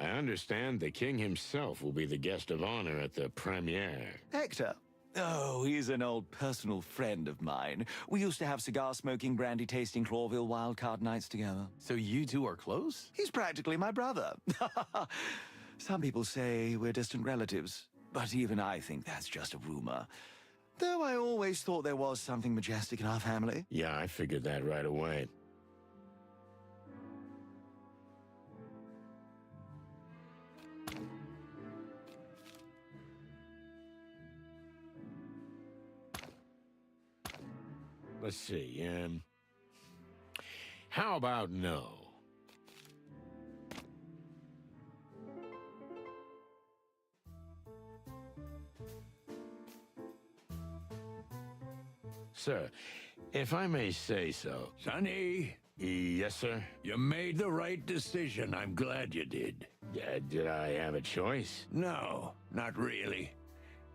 I understand the king himself will be the guest of honor at the premiere. Hector? Oh, he's an old personal friend of mine. We used to have cigar-smoking, brandy-tasting Clawville wildcard nights together. So you two are close? He's practically my brother. Some people say we're distant relatives, but even I think that's just a rumor. Though I always thought there was something majestic in our family. Yeah, I figured that right away. Let's see, how about no? Sir, if I may say so. Sonny, Yes, sir? you made the right decision. I'm glad you did. Did I have a choice? No, not really.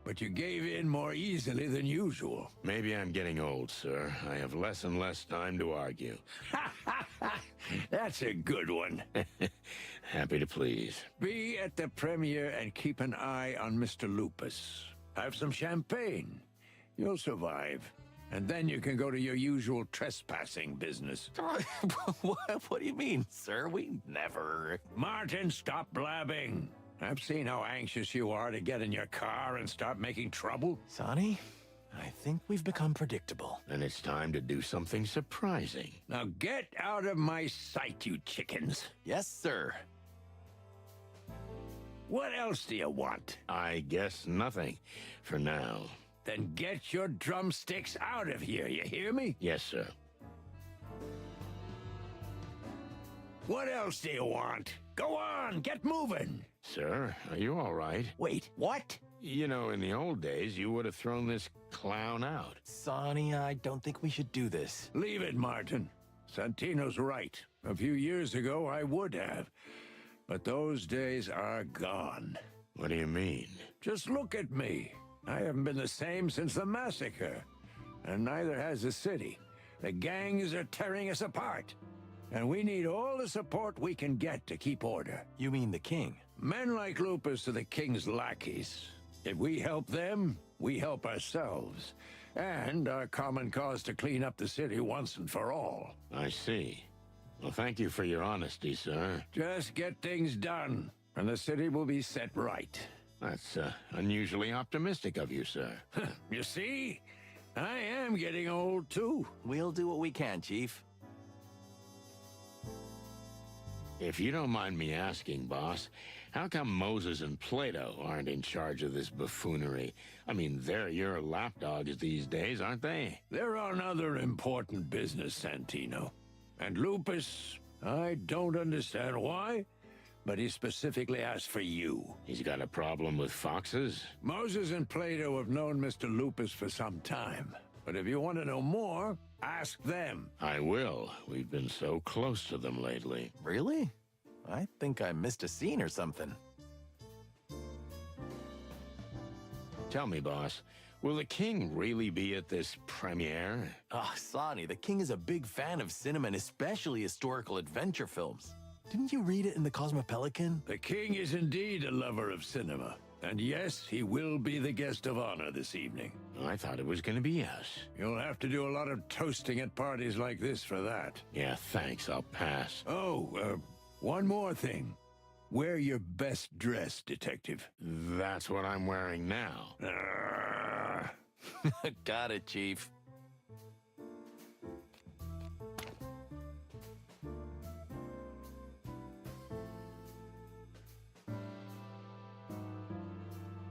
But you gave in more easily than usual. Maybe I'm getting old, sir. I have less and less time to argue. That's a good one. Happy to please. Be at the premiere and keep an eye on Mr. Lupus. Have some champagne. You'll survive. And then you can go to your usual trespassing business. What do you mean, sir? We never... Martin, stop blabbing. I've seen how anxious you are to get in your car and start making trouble. Sonny, I think we've become predictable. And it's time to do something surprising. Now get out of my sight, you chickens. Yes, sir. What else do you want? I guess nothing. For now. Then get your drumsticks out of here, you hear me? Yes, sir. What else do you want? Go on, get moving. Sir, are you all right? Wait, what? You know, in the old days, you would have thrown this clown out. Sonny, I don't think we should do this. Leave it, Martin. Santino's right. A few years ago, I would have. But those days are gone. What do you mean? Just look at me. I haven't been the same since the massacre. And neither has the city. The gangs are tearing us apart. And we need all the support we can get to keep order. You mean the king? Men like Lupus are the king's lackeys. If we help them, we help ourselves. And our common cause to clean up the city once and for all. I see. Well, thank you for your honesty, sir. Just get things done, and the city will be set right. That's unusually optimistic of you, sir. You see? I am getting old, too. We'll do what we can, Chief. If you don't mind me asking, boss, how come Moses and Plato aren't in charge of this buffoonery? I mean, they're your lapdogs these days, aren't they? They're on other important business, Santino. And Lupus, I don't understand why, but he specifically asked for you. He's got a problem with foxes? Moses and Plato have known Mr. Lupus for some time. But if you want to know more, ask them. I will. We've been so close to them lately. Really? I think I missed a scene or something. Tell me, boss, will the king really be at this premiere? Ah, Sonny, the king is a big fan of cinema and especially historical adventure films. Didn't you read it in the Cosmopelican? The king is indeed a lover of cinema. And yes, he will be the guest of honor this evening. I thought it was going to be us. You'll have to do a lot of toasting at parties like this for that. Yeah, thanks. I'll pass. Oh, one more thing. Wear your best dress, Detective. That's what I'm wearing now. Got it, Chief.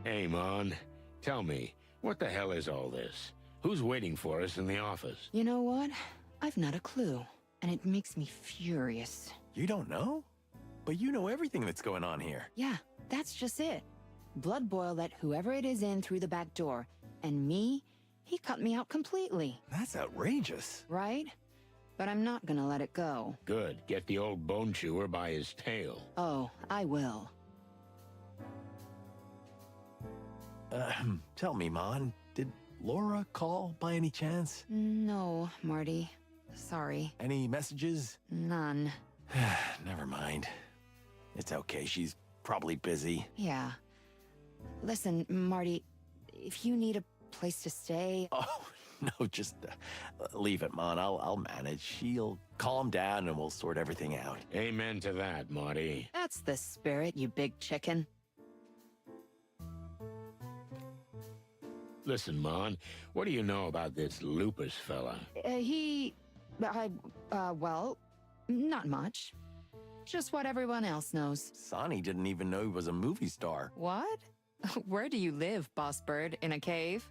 Hey, Mon, tell me, what the hell is all this? Who's waiting for us in the office? You know what? I've not a clue, and it makes me furious. You don't know? But you know everything that's going on here. Yeah, that's just it. Blood Boil let whoever it is in through the back door, and me, he cut me out completely. That's outrageous. Right? But I'm not gonna let it go. Good. Get the old bone chewer by his tail. Oh, I will. Tell me, Mon, did Laura call by any chance? No, Marty. Sorry. Any messages? None. Never mind. It's okay, she's probably busy. Yeah. Listen, Marty, if you need a place to stay... Oh, no, just leave it, Mon. I'll manage. She'll calm down and we'll sort everything out. Amen to that, Marty. That's the spirit, you big chicken. Listen, Mon, what do you know about this Lupus fella? Well, not much. Just what everyone else knows. Sonny didn't even know he was a movie star. What? Where do you live, Boss Bird? In a cave?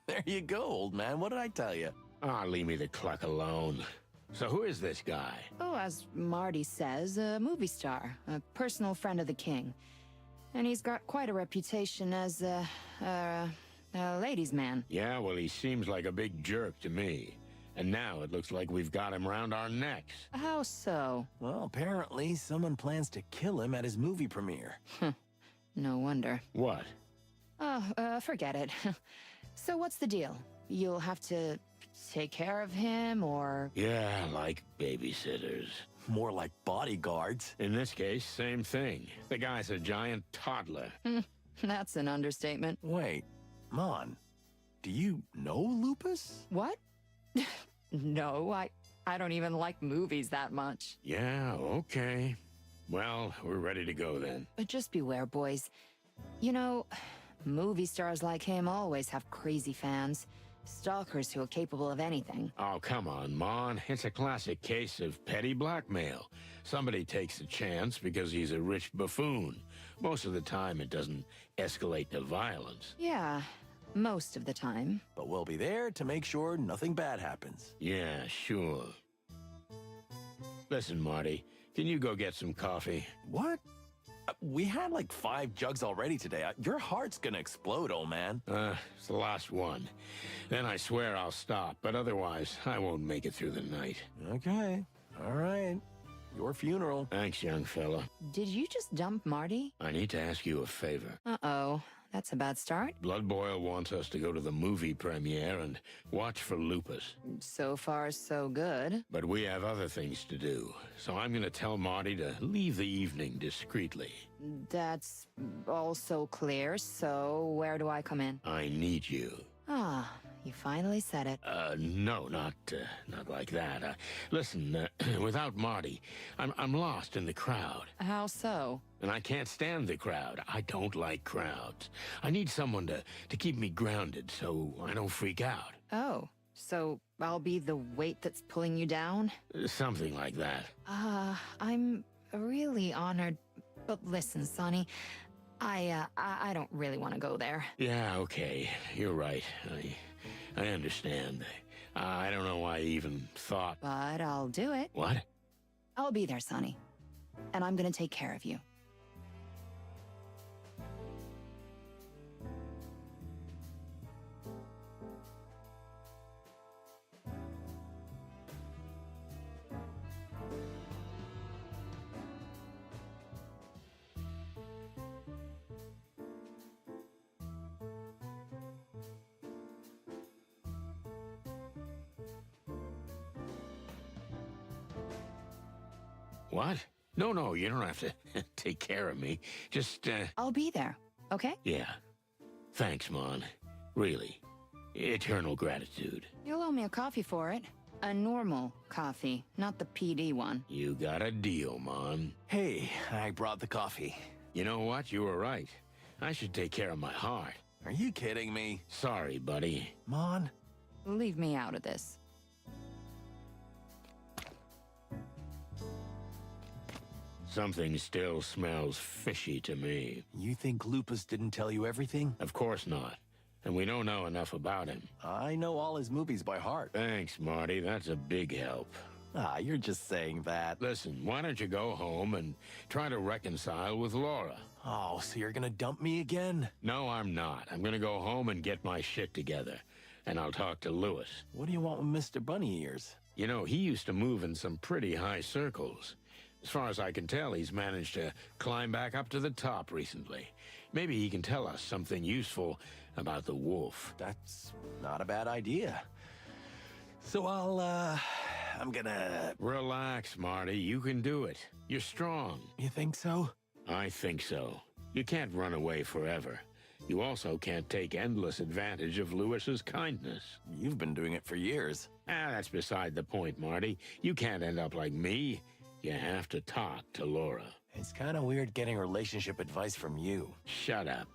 There you go, old man. What did I tell you? Ah, leave me the cluck alone. So who is this guy? Oh, as Marty says, a movie star. A personal friend of the king. And he's got quite a reputation as a ladies' man. Yeah, well, he seems like a big jerk to me. And now it looks like we've got him round our necks. How so? Well, apparently someone plans to kill him at his movie premiere. No wonder. What? Oh, forget it. So what's the deal? You'll have to take care of him, or... Yeah, like babysitters. More like bodyguards. In this case, same thing. The guy's a giant toddler. That's an understatement. Wait, Mon, do you know Lupus? What? No, I don't even like movies that much. Yeah, okay. Well, we're ready to go then. But just beware, boys. You know, movie stars like him always have crazy fans. Stalkers who are capable of anything. Oh, come on, Mon. It's a classic case of petty blackmail. Somebody takes a chance because he's a rich buffoon. Most of the time, it doesn't escalate to violence. Yeah, most of the time. But we'll be there to make sure nothing bad happens. Yeah, sure. Listen, Marty, can you go get some coffee? What? We had like 5 jugs already today. Your heart's gonna explode, old man. It's the last one. Then I swear I'll stop, but otherwise, I won't make it through the night. Okay. All right. Your funeral. Thanks, young fella. Did you just dump Marty? I need to ask you a favor. Uh-oh. That's a bad start. Blood Boil wants us to go to the movie premiere and watch for Lupus. So far, so good. But we have other things to do, so I'm gonna tell Marty to leave the evening discreetly. That's also clear, so where do I come in? I need you. Ah, you finally said it. No, not like that. Listen, without Marty, I'm lost in the crowd. How so? And I can't stand the crowd. I don't like crowds. I need someone to keep me grounded so I don't freak out. Oh, so I'll be the weight that's pulling you down? Something like that. I'm really honored. But listen, Sonny, I don't really want to go there. Yeah, okay. You're right. I understand. I don't know why I even thought... But I'll do it. What? I'll be there, Sonny. And I'm gonna take care of you. What? No, you don't have to take care of me. Just, I'll be there, okay? Yeah. Thanks, Mon. Really. Eternal gratitude. You'll owe me a coffee for it. A normal coffee, not the PD one. You got a deal, Mon. Hey, I brought the coffee. You know what? You were right. I should take care of my heart. Are you kidding me? Sorry, buddy. Mon? Leave me out of this. Something still smells fishy to me. You think Lupus didn't tell you everything? Of course not. And we don't know enough about him. I know all his movies by heart. Thanks, Marty. That's a big help. Ah, you're just saying that. Listen, why don't you go home and try to reconcile with Laura? Oh, so you're gonna dump me again? No, I'm not. I'm gonna go home and get my shit together. And I'll talk to Lewis. What do you want with Mr. Bunny Ears? You know, he used to move in some pretty high circles. As far as I can tell, he's managed to climb back up to the top recently. Maybe he can tell us something useful about the wolf. That's not a bad idea. So I'm gonna... Relax, Marty. You can do it. You're strong. You think so? I think so. You can't run away forever. You also can't take endless advantage of Lewis's kindness. You've been doing it for years. That's beside the point, Marty. You can't end up like me. You have to talk to Laura. It's kind of weird getting relationship advice from you. Shut up.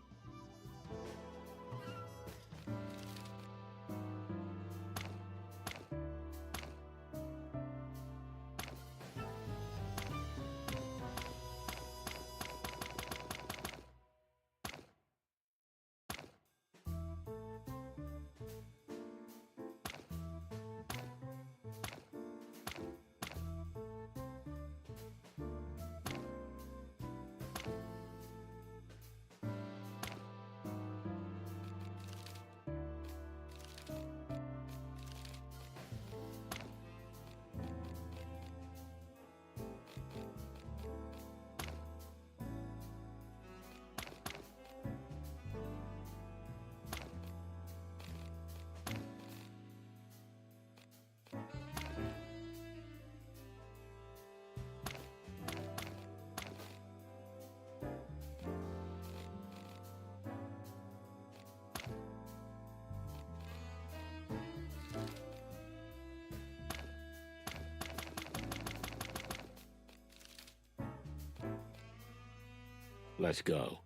Let's go.